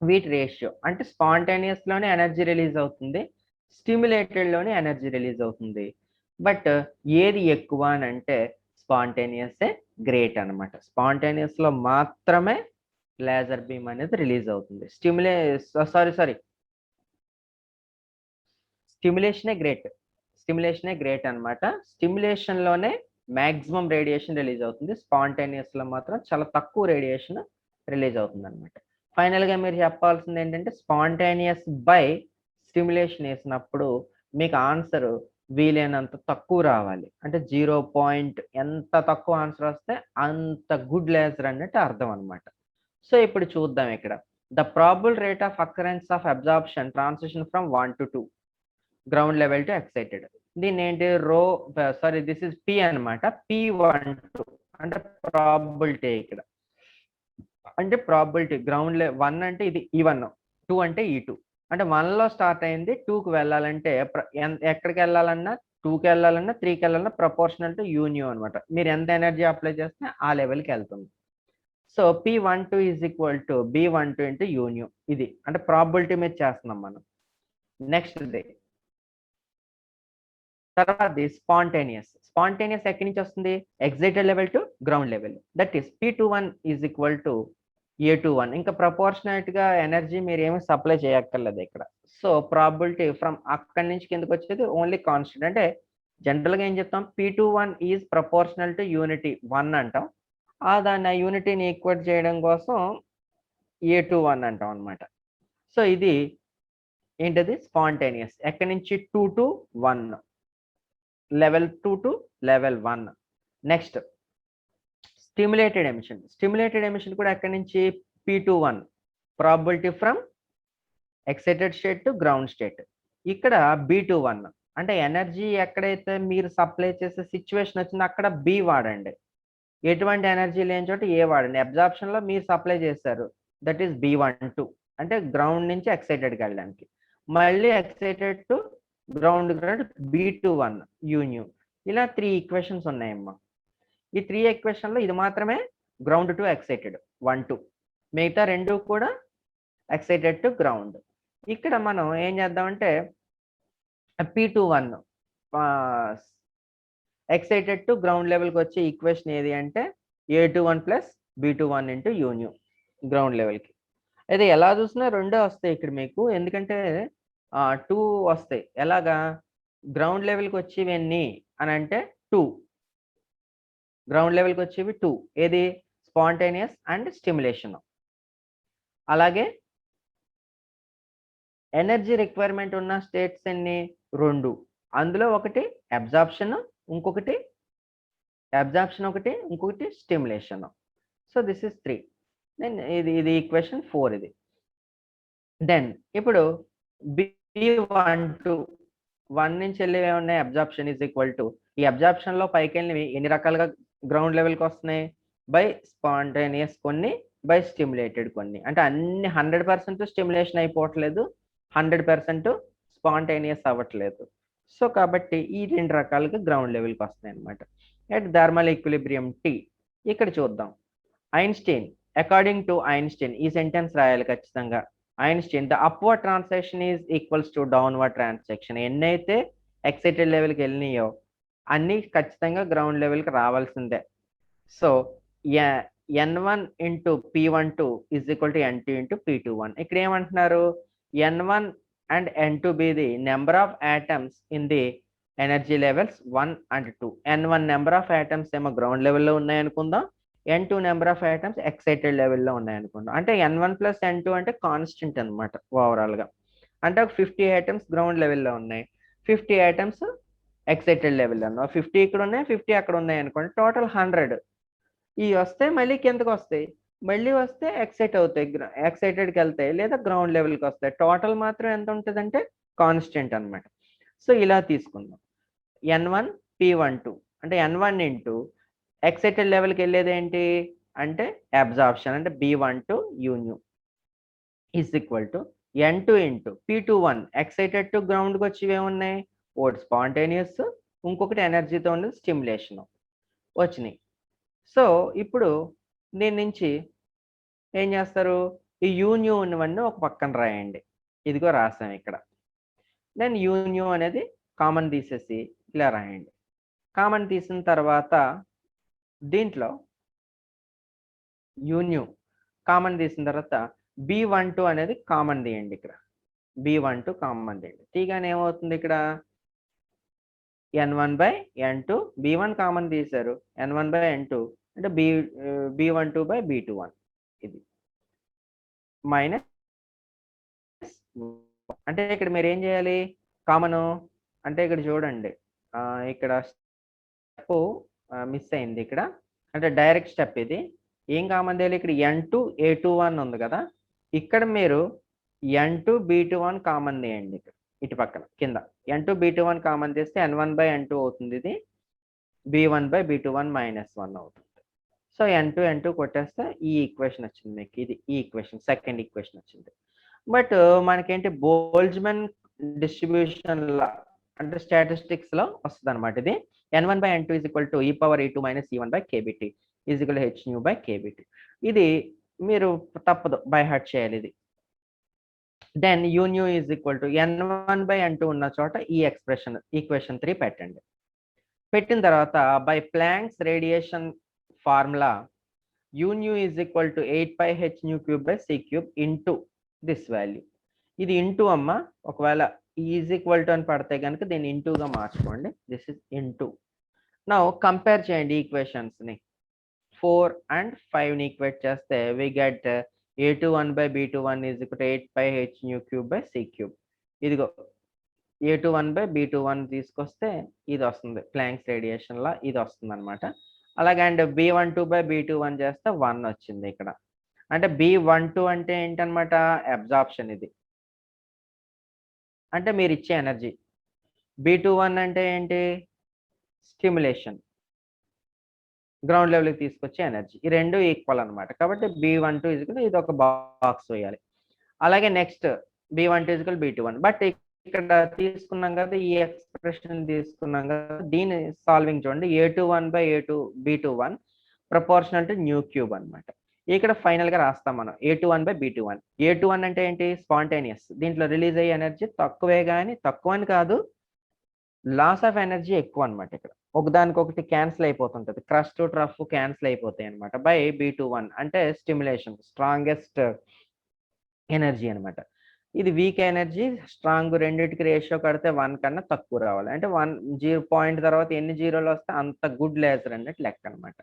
వీటి రేషియో. అంటే స్పాంటేనియస్ లోనే ఎనర్జీ రిలీజ్ అవుతుంది, స్టిమ్యులేటెడ్ లోనే ఎనర్జీ రిలీజ్ అవుతుంది. బట్ ఏది ఎక్కువ అని అంటే స్పాంటేనియస్ గ్రేట్ అనమాట. స్పాంటేనియస్ లో మాత్రమే లేజర్ బీమ్ అనేది రిలీజ్ అవుతుంది. స్టిమ్యులేషనే గ్రేట్ అనమాట. స్టిమ్యులేషన్ లోనే మాక్సిమం రేడియేషన్ రిలీజ్ అవుతుంది, స్పాంటేనియస్ లో మాత్రం చాలా తక్కువ రేడియేషన్ రిలీజ్ అవుతుంది అనమాట. ఫైనల్ గా మీరు చెప్పాల్సింది ఏంటంటే స్పాంటేనియస్ బై స్టిమ్యులేషన్ వేసినప్పుడు మీకు ఆన్సర్ వీలైనంత తక్కువ రావాలి. అంటే 0. ఎంత తక్కువ ఆన్సర్ వస్తే అంత గుడ్ లేజర్ అన్నట్టు అర్థం అనమాట. సో ఇప్పుడు చూద్దాం ఇక్కడ the probable rate of occurrence of absorption transition from 1 to 2 ground level to excited. దీన్ని ఏంటి దిస్ ఇస్ P అనమాట. P12 అంటే ప్రాబిలిటీ. ఇక్కడ అంటే ప్రాబిలిటీ గ్రౌండ్ 1 అంటే ఇది E1, 2 అంటే E2. అంటే 1లో స్టార్ట్ అయింది 2కి వెళ్ళాలంటే ఎక్కడికి వెళ్ళాలన్నా 2కి వెళ్ళాలన్నా 3కి వెళ్ళాలన్నా ప్రపోర్షనల్ టు యూనియో అనమాట. మీరు ఎంత ఎనర్జీ అప్లై చేస్తే ఆ లెవెల్కి వెళ్తుంది. So P12 is equal to B12 into u nu. ఇది అంటే ప్రాబిలిటీ మీద చేస్తున్నాం మనం. నెక్స్ట్ తర్వాత స్పాంటేనియస్ ఎక్కడి నుంచి వస్తుంది? Excited level to ground level. That is P21 is equal to A21. ఇంకా ప్రపోర్షనేట్ గా ఎనర్జీ మీరు ఏమి సప్లై చేయక్కర్లేదు ఇక్కడ. సో ప్రాబిలిటీ ఫ్రమ్ అక్కడి నుంచి కిందకి వచ్చేది ఓన్లీ కాన్స్టెంట్. అంటే జనరల్ గా ఏం చెప్తాం, P21 is proportional to unity 1 అంటాం. దాన్ని ఆ యూనిటీని ఈక్వల్ చేయడం కోసం A21 అంటాం అనమాట. సో ఇది ఏంటది స్పాంటేనియస్. ఎక్కడి నుంచి 2 to 1, level 2 to level 1. Next stimulated emission కూడా ఎక్కడి నుంచి P21 probability from excited state to ground state. ఇక్కడ B21 అంటే ఎనర్జీ ఎక్కడైతే మీరు సప్లై చేసే సిచ్యువేషన్ వచ్చిందో అక్కడ B వాడండి, ఎటువంటి ఎనర్జీ లేని చోట A వాడండి. అబ్జార్ప్షన్ లో మీరు సప్లై చేశారు, దట్ ఈస్ B12 అంటే గ్రౌండ్ నుంచి ఎక్సైటెడ్కి వెళ్ళడానికి. మళ్ళీ ఎక్సైటెడ్ టు గ్రౌండ్ B21 యూనియో. ఇలా 3 ఈక్వేషన్స్ ఉన్నాయమ్మా. ఈ 3 ఈక్వేషన్ లో ఇది మాత్రమే గ్రౌండ్ టు ఎక్సైటెడ్ 1, 2, మిగతా 2 కూడా ఎక్సైటెడ్ టు గ్రౌండ్. ఇక్కడ మనం ఏం చేద్దామంటే P21 ఎక్సైటెడ్ టు గ్రౌండ్ లెవెల్కి వచ్చే ఈక్వేషన్ ఏది అంటే A21 plus B21 into యూనియో ground లెవెల్కి. అయితే ఎలా చూసినా 2 వస్తాయి ఇక్కడ మీకు, ఎందుకంటే 2 వస్తాయి. ఎలాగా? గ్రౌండ్ లెవెల్కి వచ్చేవి ఎన్ని అని అంటే 2, గ్రౌండ్ లెవెల్కి వచ్చేవి 2. ఏది? Spontaneous and stimulation. అలాగే ఎనర్జీ రిక్వైర్మెంట్ ఉన్న స్టేట్స్ ఎన్ని? 2. అందులో ఒకటి అబ్జార్ప్షన్, ఇంకొకటి stimulation. So this is 3. Then ఇది ఈక్వేషన్ 4 ఇది. దెన్ ఇప్పుడు B12 1 నుంచి వెళ్ళేవి ఏమున్నాయి? అబ్జార్ప్షన్ ఈజ్ ఈక్వల్ టు, ఈ అబ్జార్ప్షన్ లో పైకి వెళ్ళినవి ఎన్ని రకాలుగా గ్రౌండ్ లెవెల్కి వస్తున్నాయి? బై స్పాంటేనియస్ కొన్ని, బై స్టిమ్యులేటెడ్ కొన్ని. అంటే అన్ని 100% స్టిమ్యులేషన్ అయిపోవట్లేదు, 100% స్పాంటేనియస్ అవ్వట్లేదు. సో కాబట్టి ఈ 2 రకాలుగా గ్రౌండ్ లెవెల్కి వస్తాయి అనమాట. At thermal equilibrium T. ఇక్కడ చూద్దాం. ఐన్స్టీన్, అకార్డింగ్ టు ఐన్స్టీన్, ఈ సెంటెన్స్ రాయాలి ఖచ్చితంగా. Einstein, the upward transaction is equals to downward transaction. ఎన్నైతే ఎక్సైటెడ్ లెవెల్కి వెళ్ళినాయో అన్ని ఖచ్చితంగా గ్రౌండ్ లెవెల్కి రావాల్సిందే. So N1 into P12 is equal to N2 into P21. ఇక్కడ ఏమంటున్నారు, N1 and N2 be the number of atoms in the energy levels 1 and 2. N1 number of atoms ఏమో ground లెవెల్లో ఉన్నాయనుకుందాం, N2 number of atoms excited లెవెల్లో ఉన్నాయనుకుందాం. అంటే N1 plus N2 అంటే constant అనమాట ఓవరాల్గా. అంటే ఒక 50 ఐటమ్స్ గ్రౌండ్ లెవెల్లో ఉన్నాయి, 50 ఐటమ్స్ ఎక్సైటెడ్ లెవెల్లో ఉన్నాయి. 50 ఇక్కడ ఉన్నాయి, 50 అక్కడ ఉన్నాయి అనుకోండి, టోటల్ 100. ఈ వస్తే మళ్ళీ కిందకు వస్తాయి, మళ్ళీ వస్తే ఎక్సైట్ అవుతాయి, ఎక్సైటెడ్కి వెళ్తాయి, లేదా గ్రౌండ్ లెవెల్కి వస్తాయి. టోటల్ మాత్రం ఎంత ఉంటుందంటే కాన్స్టెంట్ అనమాట. సో ఇలా తీసుకుందాం. N1 P12 అంటే N1 ఇంటూ ఎక్సైటెడ్ లెవెల్కి వెళ్ళేది ఏంటి అంటే అబ్జార్ప్షన్, అంటే B12 u nu is equal to N2 into P21 excited to గ్రౌండ్కి వచ్చి ఏమున్నాయి, ఒకటి స్పాంటేనియస్, ఇంకొకటి ఎనర్జీతో ఉండేది స్టిమ్యులేషన్ వచ్చినాయి. సో ఇప్పుడు దీని నుంచి ఏం చేస్తారు, ఈ యూన్యూ ఉన్నవన్నీ ఒక పక్కన రాయండి. ఇదిగో రాసాం ఇక్కడ. దెన్ యూన్యూ అనేది కామన్ తీసేసి ఇలా రాయండి. కామన్ తీసిన తర్వాత దీంట్లో యూన్యూ కామన్ తీసిన తర్వాత B12 అనేది కామన్ తీయండి. ఇక్కడ B12 కామన్ తీయండి. తీగానే ఏమవుతుంది, ఇక్కడ N1 by N2, B1 common తీశారు, N1 by N2 అంటే B12 by B21 ఇది మైనస్. అంటే ఇక్కడ మీరు ఏం చేయాలి, కామను అంటే ఇక్కడ చూడండి, ఇక్కడ స్టెప్ మిస్ అయింది ఇక్కడ, అంటే డైరెక్ట్ స్టెప్ ఇది. ఏం కామన్ చేయాలి, ఇక్కడ N2 A21 ఉంది కదా, ఇక్కడ మీరు N2 B21 కామన్ తీయండి. ఇక్కడ ఇటు పక్కన కింద N2 B21 కామన్ చేస్తే N1 by N2 అవుతుంది, ఇది B1 by B21 -1 అవుతుంది. సో N2 కొట్టేస్తే ఈ ఈక్వేషన్ వచ్చింది మీకు, ఇది ఈ ఈక్వేషన్ సెకండ్ ఈక్వేషన్ వచ్చింది. బట్ మనకేంటి బోల్ట్జ్మన్ డిస్ట్రిబ్యూషన్ లా అంటే స్టాటిస్టిక్స్ లో వస్తుంది అనమాట. ఇది N1 by N2 is equal to e⁻e2 - e1 by kBT is equal to hν by kBT. ఇది మీరు తప్పదు, బై హార్ట్ చేయాలి ఇది. Then u nu is equal to N1 by N2 ఉన్న చోట ఈ ఎక్స్ప్రెషన్ ఈక్వేషన్ 3 పెట్టండి. పెట్టిన తర్వాత by Planck's radiation formula u nu is equal to 8πhν³ by c³ into this value. ఇది ఇంటూ అమ్మ, ఒకవేళ ఈజ్ ఈక్వల్ టు అని పడితే కనుక దీన్ని ఇంటూగా మార్చుకోండి. This is into. Now compare చేయండి ఈక్వేషన్స్ ని, 4 and 5ని ఈక్వేట్ చేస్తే we get A21 by B21 is equal to 8πhν³ by c³. ఇదిగో A21 by B21 తీసుకొస్తే ఇది వస్తుంది, ప్లాంక్స్ రేడియేషన్ లా ఇది వస్తుంది అనమాట. అలాగే అండ్ B12 by B21 చేస్తే 1 వచ్చింది ఇక్కడ. అంటే B12 అంటే ఏంటనమాట, అబ్జార్ప్షన్, ఇది అంటే మీరు ఇచ్చే ఎనర్జీ. B21 అంటే ఏంటి, స్టిమ్యులేషన్, గ్రౌండ్ లెవెల్కి తీసుకొచ్చే ఎనర్జీ. ఈ రెండు ఈక్వల్ అనమాట. కాబట్టి B12 ఇది ఒక బాక్స్ వేయాలి. అలాగే నెక్స్ట్ B12 B21. బట్ ఇక్కడ తీసుకున్నాం కదా, ఈ ఎక్స్ప్రెషన్ తీసుకున్నాం కదా, దీని సాల్వింగ్ చూడండి. A21 by B21 proportional to ν³ అనమాట. ఇక్కడ ఫైనల్ గా రాస్తాం మనం A21 by B21. A21 అంటే ఏంటి, స్పాంటేనియస్. దీంట్లో రిలీజ్ అయ్యే ఎనర్జీ తక్కువే, కానీ తక్కువ అని కాదు, లాస్ ఆఫ్ ఎనర్జీ ఎక్కువ అనమాట. ఇక్కడ ఒకదానికొకటి క్యాన్సిల్ అయిపోతుంటది, క్రష్ టు ట్రఫ్ క్యాన్సిల్ అయిపోతాయి అనమాట. బై B21 అంటే స్టిమ్యులేషన్, స్ట్రాంగెస్ట్ ఎనర్జీ అనమాట. ఇది వీక్ ఎనర్జీ, స్ట్రాంగ్, రెండింటికి రేషియో కడితే 1 కన్నా తక్కువ రావాలి. అంటే 1 పాయింట్ తర్వాత ఎన్ని జీరోలు వస్తే అంత గుడ్ లేజర్ అన్నట్టు లెక్క అనమాట.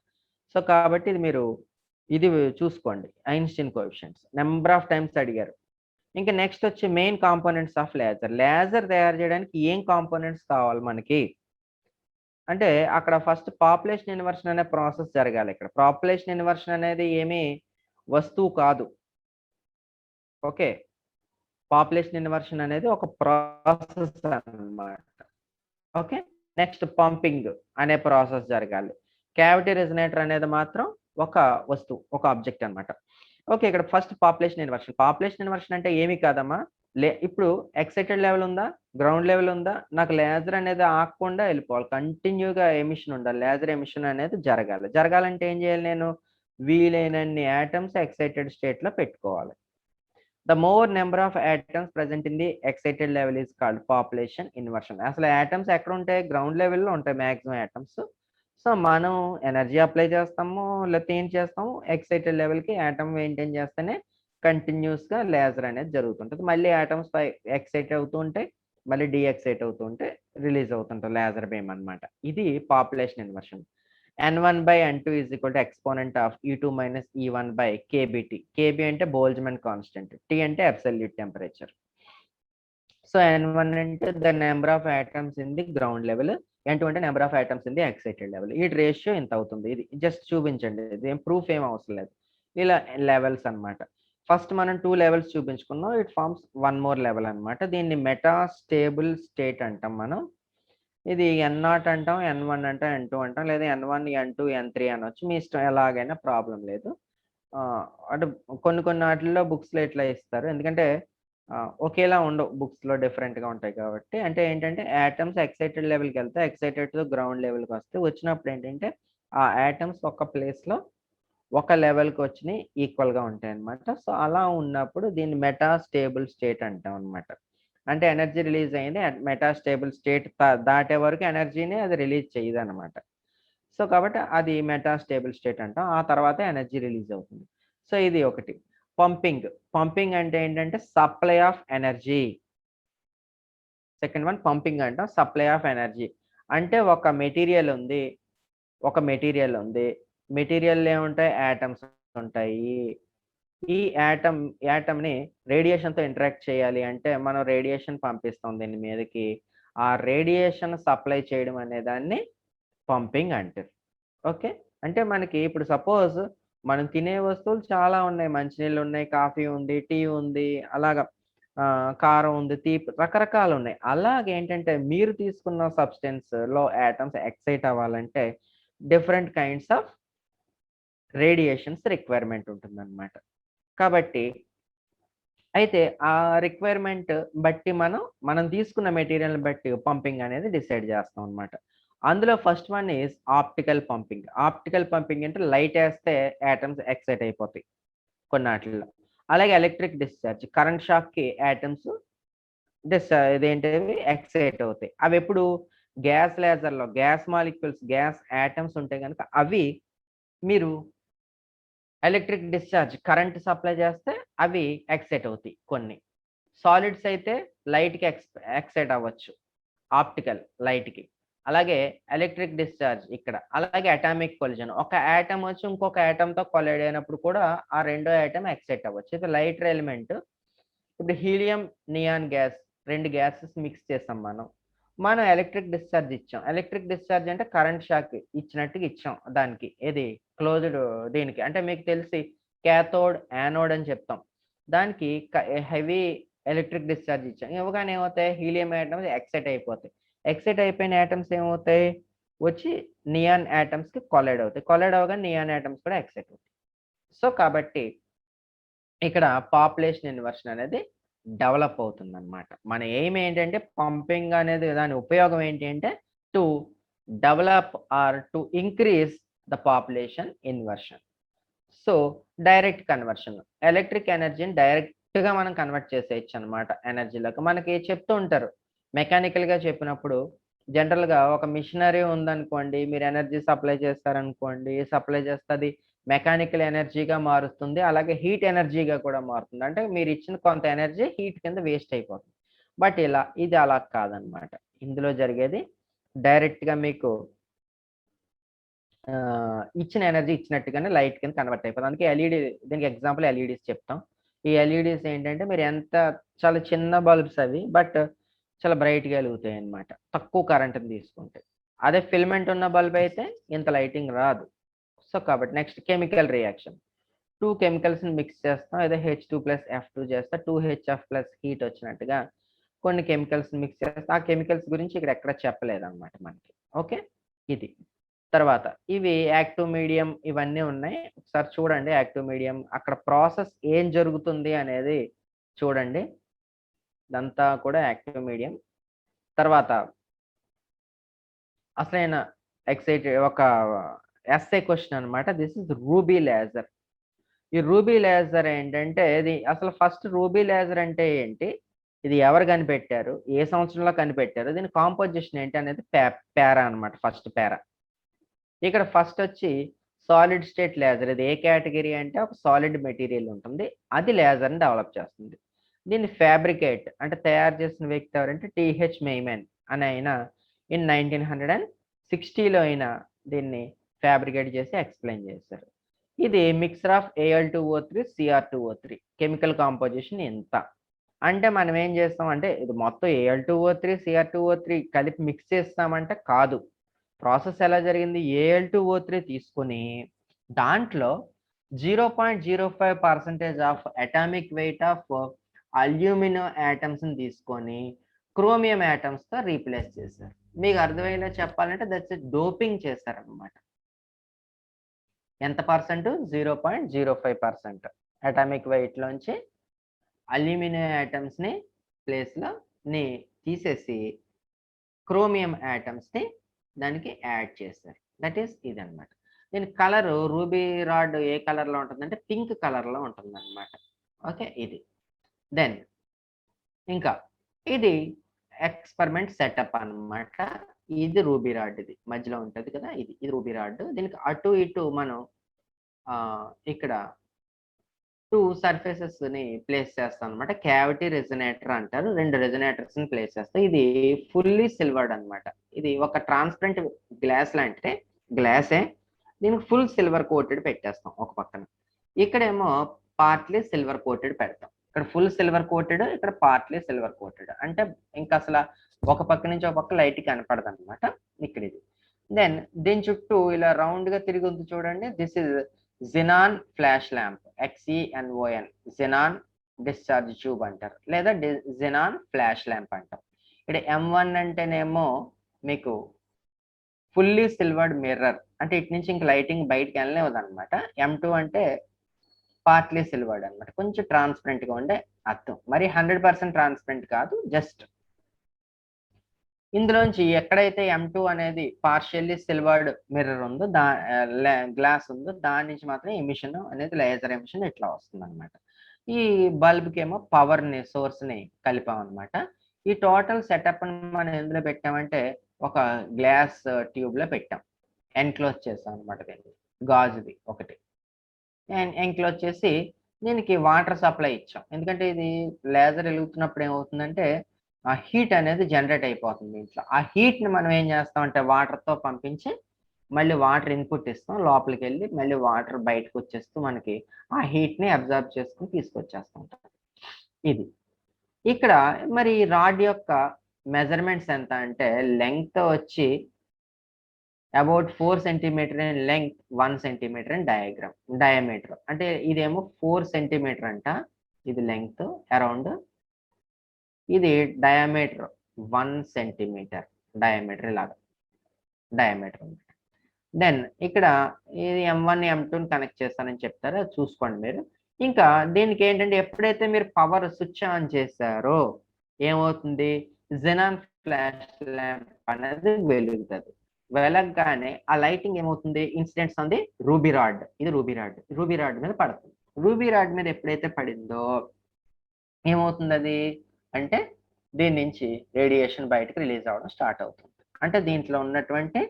సో కాబట్టి ఇది మీరు ఇది చూసుకోండి, Einstein coefficients number of times అడిగారు. ఇంకా నెక్స్ట్ వచ్చి main components of laser. Laser తయారు చేయడానికి ఏం కాంపోనెంట్స్ కావాలి మనకి అంటే, అక్కడ ఫస్ట్ పాపులేషన్ ఇన్వర్షన్ అనే ప్రాసెస్ జరగాలి. ఇక్కడ పాపులేషన్ ఇన్వర్షన్ అనేది ఏమీ వస్తువు కాదు, ఓకే. పాపులేషన్ ఇన్వర్షన్ అనేది ఒక ప్రాసెస్ అన్నమాట, ఓకే. నెక్స్ట్ పంపింగ్ అనే ప్రాసెస్ జరగాలి. క్యావిటీ రెజనేటర్ అనేది మాత్రం ఒక వస్తువు, ఒక ఆబ్జెక్ట్ అన్నమాట, ఓకే. ఇక్కడ first population inversion. Population inversion అంటే ఏమీ కాదమ్మా, ఇప్పుడు ఎక్సైటెడ్ లెవెల్ ఉందా, గ్రౌండ్ లెవెల్ ఉందా, నాకు లేజర్ అనేది ఆగకుండా వెళ్ళిపోవాలి, కంటిన్యూగా ఎమిషన్ ఉండాలి, లేజర్ ఎమిషన్ అనేది జరగాలి. జరగాలంటే ఏం చేయాలి, నేను వీలైనన్ని ఆటమ్స్ ఎక్సైటెడ్ స్టేట్ లో పెట్టుకోవాలి. The more number of atoms present in the excited level is called population inversion. అసలు ఆటమ్స్ ఎక్కడ ఉంటాయి, గ్రౌండ్ లెవెల్లో ఉంటాయి మ్యాక్సిమం ఆటమ్స్. సో మనం ఎనర్జీ అప్లై చేస్తాము, లేకపోతే ఏం చేస్తాము, ఎక్సైటెడ్ లెవెల్కి యాటమ్ మెయింటైన్ చేస్తేనే కంటిన్యూస్గా లేజర్ అనేది జరుగుతుంటుంది. మళ్ళీ యాటమ్స్ ఎక్సైట్ అవుతూ ఉంటాయి, మళ్ళీ డీఎక్సైట్ అవుతూ ఉంటే రిలీజ్ అవుతుంటుంది లేజర్ బీమ్ అనమాట. ఇది population inversion. N1/N2 is equal to exponent of E2 minus E1 by KBT. KB అంటే బోల్జ్మన్ కాన్స్టెంట్, T అంటే అబ్సల్యూట్ టెంపరేచర్. సో N1 అంటే the number of atoms in the ground level, N2 అంటే number of atoms in the excited level. ఈ ratio ఇంత అవుతుంది. ఇది just చూపించండి, ఇది ఏం ప్రూఫ్ ఏం అవసరం లేదు. ఇలా లెవెల్స్ అన్నమాట. ఫస్ట్ మనం 2 లెవెల్స్ చూపించుకున్నాం. It forms one more level అన్నమాట. దీన్ని మెటా స్టేబుల్ స్టేట్ అంటాం మనం. ఇది N0 అంటాం, N1 అంటాం, N2 అంటాం, లేదా N1, N2, N3 అనొచ్చు. మీ ఇష్టం, ఎలాగైనా ప్రాబ్లం లేదు. అంటే కొన్ని ఆటిల్లో బుక్స్‌లో ఇట్లా ఇస్తారు. ఎందుకంటే ఒకేలా ఉండవు, బుక్స్‌లో డిఫరెంట్‌గా ఉంటాయి కాబట్టి. అంటే ఏంటంటే యాటమ్స్ ఎక్సైటెడ్ లెవెల్‌కెళ్తే ఎక్సైటెడ్ టు గ్రౌండ్ లెవెల్‌కొస్తాయి. వచ్చినప్పుడు ఏంటంటే ఆ యాటమ్స్ ఒక ప్లేస్‌లో ఒక లెవెల్‌కి వచ్చినయి ఈక్వల్‌గా ఉంటాయన్నమాట. సో అలా ఉన్నప్పుడు దీన్ని మెటా స్టేబుల్ స్టేట్ అంటాం అన్నమాట. అంటే ఎనర్జీ రిలీజ్ అయింది, మెటా స్టేబుల్ స్టేట్ దాటే వరకు ఎనర్జీని అది రిలీజ్ చేయదన్నమాట. సో కాబట్టి అది మెటా స్టేబుల్ స్టేట్ అంటాం. ఆ తర్వాత ఎనర్జీ రిలీజ్ అవుతుంది. సో ఇది ఒకటి. పంపింగ్. పంపింగ్ అంటే ఏంటంటే supply of energy. Second one pumping అంటాం, సప్లై ఆఫ్ ఎనర్జీ. అంటే ఒక మెటీరియల్ ఉంది. మెటీరియల్‌లో ఏముంటాయి? యాటమ్స్ ఉంటాయి. ఈ యాటమ్‌ని రేడియేషన్‌తో ఇంటరాక్ట్ చేయాలి అంటే మనం రేడియేషన్ పంపిస్తాం దీని మీదకి. ఆ రేడియేషన్ సప్లై చేయడం అనే దాన్ని పంపింగ్ అంటారు. ఓకే. అంటే మనకి ఇప్పుడు సపోజ్ మనం తినే వస్తువులు చాలా ఉన్నాయి. మంచినీళ్ళున్నాయి, కాఫీ ఉంది, టీ ఉంది, అలాగా కారం ఉంది, తీపి, రకరకాలున్నాయి. అలాగేంటంటే మీరు తీసుకున్న సబ్స్టెన్స్‌లో యాటమ్స్ ఎక్సైట్ అవ్వాలంటే different kinds of radiations requirement ఉంటుందన్నమాట. కాబట్టి అయితే ఆ రిక్వైర్మెంట్ బట్టి మనం తీసుకున్న మెటీరియల్‌ని బట్టి పంపింగ్ అనేది డిసైడ్ చేస్తాం అన్నమాట. అందులో first one is optical pumping. Optical pumping అంటే లైట్ ఏస్తే యాటమ్స్ ఎక్సైట్ అయిపోతాయి కొన్నాటిల్లో. అలాగే ఎలక్ట్రిక్ డిశ్చార్జ్. కరెంట్ షాక్‌కి యాటమ్స్ ఇదేంటివి ఎక్సైట్ అవుతాయి. అవెప్పుడు గ్యాస్ లేజర్‌లో గ్యాస్ మాలిక్యూల్స్, గ్యాస్ యాటమ్స్ ఉంటే గనక అవి మీరు ఎలక్ట్రిక్ డిశ్చార్జ్ కరెంట్ సప్లై చేస్తే అవి ఎక్సైట్ అవుతాయి కొన్ని. సాలిడ్స్ అయితే లైట్‌కి ఎక్సైట్ అవ్వచ్చు. ఆప్టికల్ లైట్‌కి. అలాగే ఎలక్ట్రిక్ డిశ్చార్జ్ ఇక్కడ. అలాగే అటామిక్ కొలిజన్. ఒక యాటమ్ వచ్చి ఇంకొక యాటమ్‌తో కొలైడ్ అయినప్పుడు కూడా ఆ రెండో యాటమ్ ఎక్సైట్ అవ్వచ్చు. ఇది లైటర్ ఎలిమెంట్. ఇప్పుడు helium, neon gas 2 gases mix చేసాం మనం. మనం ఎలక్ట్రిక్ డిశ్చార్జ్ ఇచ్చాం. ఎలక్ట్రిక్ డిశ్చార్జ్ అంటే కరెంట్ షాక్ ఇచ్చినట్టుగా ఇచ్చాం దానికి. ఏది క్లోజ్డ్ దీనికి. అంటే మీకు తెలిసి కాథోడ్, యానోడ్ అని చెప్తాం. దానికి హెవీ ఎలక్ట్రిక్ డిశ్చార్జ్ ఇచ్చాం. ఇవ్వగానే ఏమవుతాయి? హీలియం యాటమ్స్ ఎక్సైట్ అయిపోతాయి. ఎక్సైట్ అయిపోయిన యాటమ్స్ ఏమవుతాయి? వచ్చి నియాన్ యాటమ్స్‌కి కొలైడ్ అవుతాయి. కొలైడ్ అవ్వగానే నియాన్ యాటమ్స్ కూడా ఎక్సైట్ అవుతాయి. సో కాబట్టి ఇక్కడ పాపులేషన్ ఇన్వర్షన్ అనేది డెవలప్ అవుతుందన్నమాట. మన ఎయిమ్ ఏంటంటే పంపింగ్ అనేది దాని ఉపయోగం ఏంటి అంటే to develop or to increase the population inversion. So direct conversion. Electric ఎనర్జీని డైరెక్ట్‌గా మనం కన్వర్ట్ చేసేయొచ్చు అన్నమాట ఎనర్జీలోకి. మనకి చెప్తూ ఉంటారు. మెకానికల్‌గా చెప్పినప్పుడు జనరల్‌గా ఒక మిషనరీ ఉందనుకోండి, మీరు ఎనర్జీ సప్లై చేస్తారనుకోండి, సప్లై చేస్తే అది మెకానికల్ ఎనర్జీగా మారుస్తుంది. అలాగే హీట్ ఎనర్జీగా కూడా మారుతుంది. అంటే మీరిచ్చిన కొంత ఎనర్జీ హీట్ కింద వేస్ట్ అయిపోతుంది. బట్ ఇది అలా కాదనమాట. ఇందులో జరిగేది డైరెక్ట్‌గా మీకు ఇచ్చిన ఎనర్జీ ఇచ్చినట్టుగానే లైట్ కింద కన్వర్ట్ అయిపోతుంది. అందుకే దీనికి ఎగ్జాంపుల్ ఎల్ఈడీస్ చెప్తాం. ఈ ఎల్ఈడీస్ ఏంటంటే మీరు చాలా చిన్న బల్బ్స్ అవి. బట్ చాలా బ్రైట్‌గా ఎలుగుతాయన్నమాట. తక్కువ కరెంట్‌ని తీసుకుంటే. అదే ఫిలమెంట్ ఉన్న బల్బ్ అయితే ఇంత లైటింగ్ రాదు. సో కాబట్టి నెక్స్ట్ కెమికల్ రియాక్షన్. 2 కెమికల్స్‌ని మిక్స్ చేస్తాం. ఏదో H2+F2 చేస్తే 2HF+ హీట్ వచ్చినట్టుగా కొన్ని కెమికల్స్‌ని మిక్స్ చేస్తే ఆ కెమికల్స్ గురించి ఇక్కడ ఎక్కడ చెప్పలేదన్నమాట మనకి. ఓకే. ఇది. తర్వాత ఇవి యాక్టివ్ మీడియం ఇవన్నీ ఉన్నాయి. ఒకసారి చూడండి యాక్టివ్ మీడియం అక్కడ ప్రాసెస్ ఏం జరుగుతుంది అనేది చూడండి. ఇదంతా కూడా యాక్టివ్ మీడియం. తర్వాత అసలైన ఒక ఎస్సే క్వెషన్ అన్నమాట. This is ruby laser. ఈ రూబీ లేజర్ ఏంటంటే ఇది అసలు ఫస్ట్ రూబీ లేజర్ అంటే ఏంటి? ఇది ఎవరు కనిపెట్టారు? ఏ సంవత్సరంలో కనిపెట్టారు? దీని కాంపోజిషన్ ఏంటి అనేది పేరా అన్నమాట. ఫస్ట్ పేరా. ఇక్కడ ఫస్ట్ వచ్చి సాలిడ్ స్టేట్ లేజర్. ఇది ఏ కేటగిరీ అంటే ఒక సాలిడ్ మెటీరియల్ ఉంటుంది, అది లేజర్ని డెవలప్ చేస్తుంది. దీన్ని ఫ్యాబ్రికేట్ అంటే తయారు చేసిన వ్యక్తి ఎవరంటే టిహెచ్ మెయిమెన్ అని ఆయన ఇన్ 1960లో అయినా దీన్ని ఫ్యాబ్రికేట్ చేసి ఎక్స్ప్లెయిన్ చేశారు. ఇది mixer of Al2O3 Cr2O3 chemical composition ఎంత అంటే మనం ఏం చేస్తాం అంటే ఇది మొత్తం Al2O3 Cr2O3 కలిపి మిక్స్ చేస్తామంటే కాదు. ప్రాసెస్ ఎలా జరిగింది, Al2O3 తీసుకుని దాంట్లో 0.05% ఆఫ్ అటామిక్ వెయిట్ ఆఫ్ అల్యూమినో యాటమ్స్ని తీసుకొని క్రోమియం యాటమ్స్తో రీప్లేస్ చేశారు. మీకు అర్థమయ్యేలా చెప్పాలంటే దట్స్ డోపింగ్ చేశారనమాట. ఎంత పర్సెంట్, 0.05% అటామిక్ వెయిట్లోంచి అల్యూమినియం యాటమ్స్ని ప్లేస్లో తీసేసి క్రోమియం యాటమ్స్ని దానికి యాడ్ చేశారు. దట్ ఈస్ ఇది అనమాట. దీని కలరు రూబీ రాడ్ ఏ కలర్లో ఉంటుందంటే పింక్ కలర్లో ఉంటుంది అనమాట. ఓకే, ఇది దెన్ ఇంకా ఇది ఎక్స్పెరిమెంట్ సెటప్ అన్నమాట. ఇది రూబీ రాడ్, ఇది మధ్యలో ఉంటుంది కదా, ఇది రూబీ రాడ్. దీనికి అటు ఇటు మనం ఇక్కడ 2 సర్ఫేసెస్ ని ప్లేస్ చేస్తాం అనమాట. క్యావిటీ రెజనేటర్ అంటారు. 2 రెజనేటర్స్ ని ప్లేస్ చేస్తాం. ఇది ఫుల్లీ సిల్వర్డ్ అనమాట. ఇది ఒక ట్రాన్స్పరెంట్ గ్లాస్ లాంటిదే, గ్లాసే. దీనికి ఫుల్ సిల్వర్ కోటెడ్ పెట్టేస్తాం ఒక పక్కన. ఇక్కడేమో పార్ట్లీ సిల్వర్ కోటెడ్ పెడతాం. ఇక్కడ ఫుల్ సిల్వర్ కోటెడ్, ఇక్కడ పార్ట్లీ సిల్వర్ కోటెడ్. అంటే ఇంకా అసలు ఒక పక్క నుంచి ఒక పక్క లైట్ కనపడదు అనమాట. ఇక్కడ ఇది. దెన్ దీని చుట్టూ ఇలా రౌండ్ గా తిరిగి ఉంది చూడండి. This is xenon flash lamp, XENON, xenon discharge tube అంటారు, లేదా జినాన్ ఫ్లాష్ ల్యాంప్ అంటారు. ఇక్కడ M1 అంటేనేమో మీకు ఫుల్లీ సిల్వర్డ్ మిర్రర్, అంటే ఇటు నుంచి ఇంక లైటింగ్ బయటకి వెళ్ళలేవద్దు అనమాట. M2 అంటే పార్ట్లీ సిల్వర్డ్ అనమాట, కొంచెం ట్రాన్స్పరెంట్ గా ఉండే అర్థం. మరి 100% ట్రాన్స్పరెంట్ కాదు, జస్ట్ ఇందులోంచి ఎక్కడైతే M2 అనేది పార్షియల్లీ సిల్వర్డ్ మిర్రర్ ఉందో, గ్లాస్ ఉందో, దాని నుంచి మాత్రం ఎమిషన్ అనేది లేజర్ ఎమిషన్ ఇట్లా వస్తుంది అనమాట. ఈ బల్బ్కి ఏమో పవర్ ని సోర్స్ ని కలిపాం అనమాట. ఈ టోటల్ సెటప్ మనం ఎందులో పెట్టామంటే ఒక గ్లాస్ ట్యూబ్ లో పెట్టాం, ఎన్క్లోజ్ చేస్తాం అనమాట. దీన్ని గాజుది ఒకటి ఎన్క్లోజ్ చేసి దీనికి వాటర్ సప్లై ఇచ్చాం. ఎందుకంటే ఇది లేజర్ వెలుగుతున్నప్పుడు ఏమవుతుందంటే ఆ హీట్ అనేది జనరేట్ అయిపోతుంది ఇంట్లో. ఆ హీట్ ని మనం ఏం చేస్తాం అంటే వాటర్ తో పంపించి మళ్ళీ వాటర్ ఇన్పుట్ ఇస్తాం, లోపలికి వెళ్ళి మళ్ళీ వాటర్ బయటకు వచ్చేస్తూ మనకి ఆ హీట్ ని అబ్జర్వ్ చేసుకుని తీసుకొచ్చేస్తూ ఉంటాం. ఇది ఇక్కడ మరి రాడ్ యొక్క మెజర్మెంట్స్ ఎంత అంటే లెంగ్త్ వచ్చి about 4 centimetre in length, 1 centimetre in diameter. అంటే ఇదేమో 4 సెంటీమీటర్ అంట, ఇది లెంగ్త్ అరౌండ్, ఇది డయామీటర్ 1 సెంటీమీటర్ డయామీటర్, ఇలాగా డయామీటర్. దెన్ ఇక్కడ ఇది M1 M2 కనెక్ట్ చేస్తానని చెప్తారు, అది చూసుకోండి మీరు. ఇంకా దీనికి ఏంటంటే ఎప్పుడైతే మీరు పవర్ స్విచ్ ఆన్ చేశారో ఏమవుతుంది, జినాన్ ఫ్లాష్ ల్యాంప్ అనేది వెలుగుతుంది. వెలగగానే ఆ లైటింగ్ ఏమవుతుంది, ఇన్సిడెంట్స్ ఉంది రూబీ రాడ్. ఇది రూబీ రాడ్ మీద పడుతుంది. రూబీ రాడ్ మీద ఎప్పుడైతే పడిందో ఏమవుతుంది అది అంటే దీని నుంచి రేడియేషన్ బయటకు రిలీజ్ అవ్వడం స్టార్ట్ అవుతుంది. అంటే దీంట్లో ఉన్నటువంటి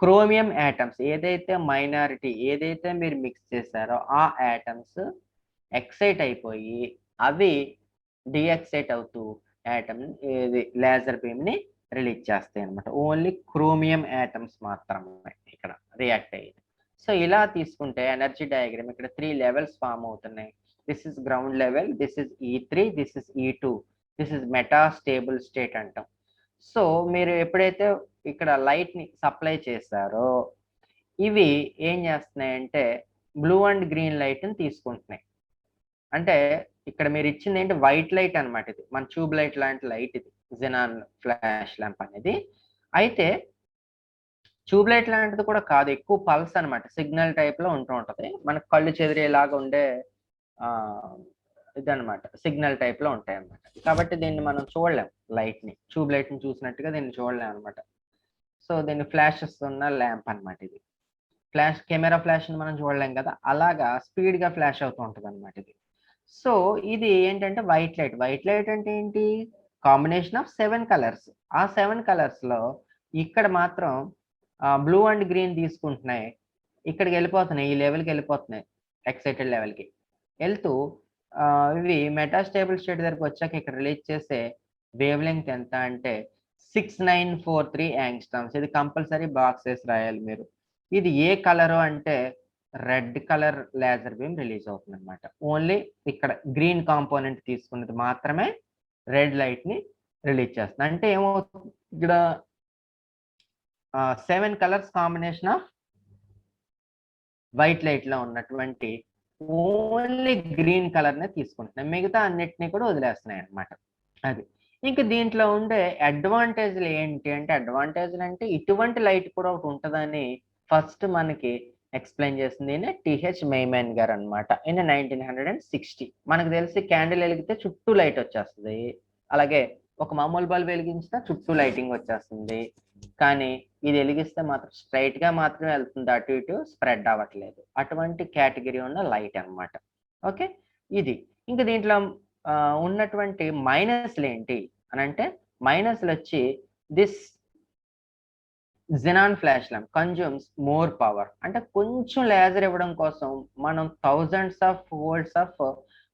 క్రోమియం యాటమ్స్ ఏదైతే మైనారిటీ ఏదైతే మీరు మిక్స్ చేశారో ఆ యాటమ్స్ ఎక్సైట్ అయిపోయి అవి డిఎక్సైట్ అవుతూ యాటమ్ లేజర్ బీమ్ ని రిలీజ్ చేస్తాయి అనమాట. ఓన్లీ క్రోమియం యాటమ్స్ మాత్రమే ఇక్కడ రియాక్ట్ అయ్యేది. సో ఇలా తీసుకుంటే ఎనర్జీ డయాగ్రామ్ ఇక్కడ 3 లెవెల్స్ ఫామ్ అవుతున్నాయి. This is ground level, this is E3, this is E2, this is meta stable state అంటాం. సో మీరు ఎప్పుడైతే ఇక్కడ లైట్ ని సప్లై చేశారో ఇవి ఏం చేస్తున్నాయంటే బ్లూ అండ్ గ్రీన్ లైట్ ని తీసుకుంటున్నాయి. అంటే ఇక్కడ మీరు ఇచ్చింది ఏంటి, వైట్ లైట్ అనమాట. ఇది మన ట్యూబ్ లైట్ లాంటి లైట్, ఇది జినాన్ ఫ్లాష్ ల్యాంప్ అనేది. అయితే ట్యూబ్ లైట్ లాంటిది కూడా కాదు, ఎక్కువ పల్స్ అనమాట, సిగ్నల్ టైప్ లో ఉంటూ ఉంటది. మనకు కళ్ళు చెదిరేలాగా ఉండే ఇదనమాట, సిగ్నల్ టైప్ లో ఉంటాయి అనమాట. కాబట్టి దీన్ని మనం చూడలేం, లైట్ ని ట్యూబ్ లైట్ ని చూసినట్టుగా దీన్ని చూడలేం అనమాట. సో దీన్ని ఫ్లాషెస్ ఉన్న ల్యాంప్ అనమాట. ఇది ఫ్లాష్, కెమెరా ఫ్లాష్ ని మనం చూడలేం కదా, అలాగా స్పీడ్ గా ఫ్లాష్ అవుతూ ఉంటది అనమాట ఇది. సో ఇది ఏంటంటే వైట్ లైట్ అంటే ఏంటి, కాంబినేషన్ ఆఫ్ 7 కలర్స్. ఆ 7 కలర్స్ లో ఇక్కడ మాత్రం బ్లూ అండ్ గ్రీన్ తీసుకుంటున్నాయి, ఇక్కడికి వెళ్ళిపోతున్నాయి, ఈ లెవెల్కి వెళ్ళిపోతున్నాయి, ఎక్సైటెడ్ లెవెల్కి వెళ్తూ ఇవి మెటాస్టేబుల్ స్టేట్ దగ్గరకు వచ్చాక ఇక్కడ రిలీజ్ చేసే వేవ్ లెంగ్త్ ఎంత అంటే 6943 యాంగ్స్ట్రామ్స్. ఇది కంపల్సరీ బాక్స్ వేసి రాయాలి మీరు. ఇది ఏ కలరు అంటే red colour laser beam release అవుతుంది అనమాట. ఓన్లీ ఇక్కడ గ్రీన్ కాంపోనెంట్ తీసుకున్నది మాత్రమే రెడ్ లైట్ ని రిలీజ్ చేస్తుంది. అంటే ఏమవుతుంది, ఇక్కడ 7 colours combination off white light లో ఉన్నటువంటి ఓన్లీ గ్రీన్ కలర్ నే తీసుకుంటున్నాయి, మిగతా అన్నిటినీ కూడా వదిలేస్తున్నాయి అనమాట. అది ఇంకా దీంట్లో ఉండే అడ్వాంటేజ్లు ఏంటి అంటే, అడ్వాంటేజ్లు అంటే ఇటువంటి లైట్ కూడా ఒకటి ఉంటుందని ఫస్ట్ మనకి ఎక్స్ప్లెయిన్ చేసింది ఈయన టిహెచ్ మెయిమెన్ గారు అనమాట. ఈయన 1960. మనకు తెలిసి క్యాండిల్ వెలిగితే చుట్టూ లైట్ వచ్చేస్తుంది, అలాగే ఒక మామూలు బల్బ్ వెలిగించినా చుట్టూ లైటింగ్ వచ్చేస్తుంది, కానీ ఇది వెలిగిస్తే మాత్రం స్ట్రైట్ గా మాత్రమే వెళ్తుంది, అటు ఇటు స్ప్రెడ్ అవ్వట్లేదు. అటువంటి కేటగిరీ ఉన్న లైట్ అనమాట. ఓకే, ఇది ఇంకా దీంట్లో ఉన్నటువంటి మైనస్లు ఏంటి అని అంటే, మైనస్లు వచ్చి this xenon flash lamp consumes more power. అంటే కొంచెం లేజర్ ఇవ్వడం కోసం మనం thousands of volts of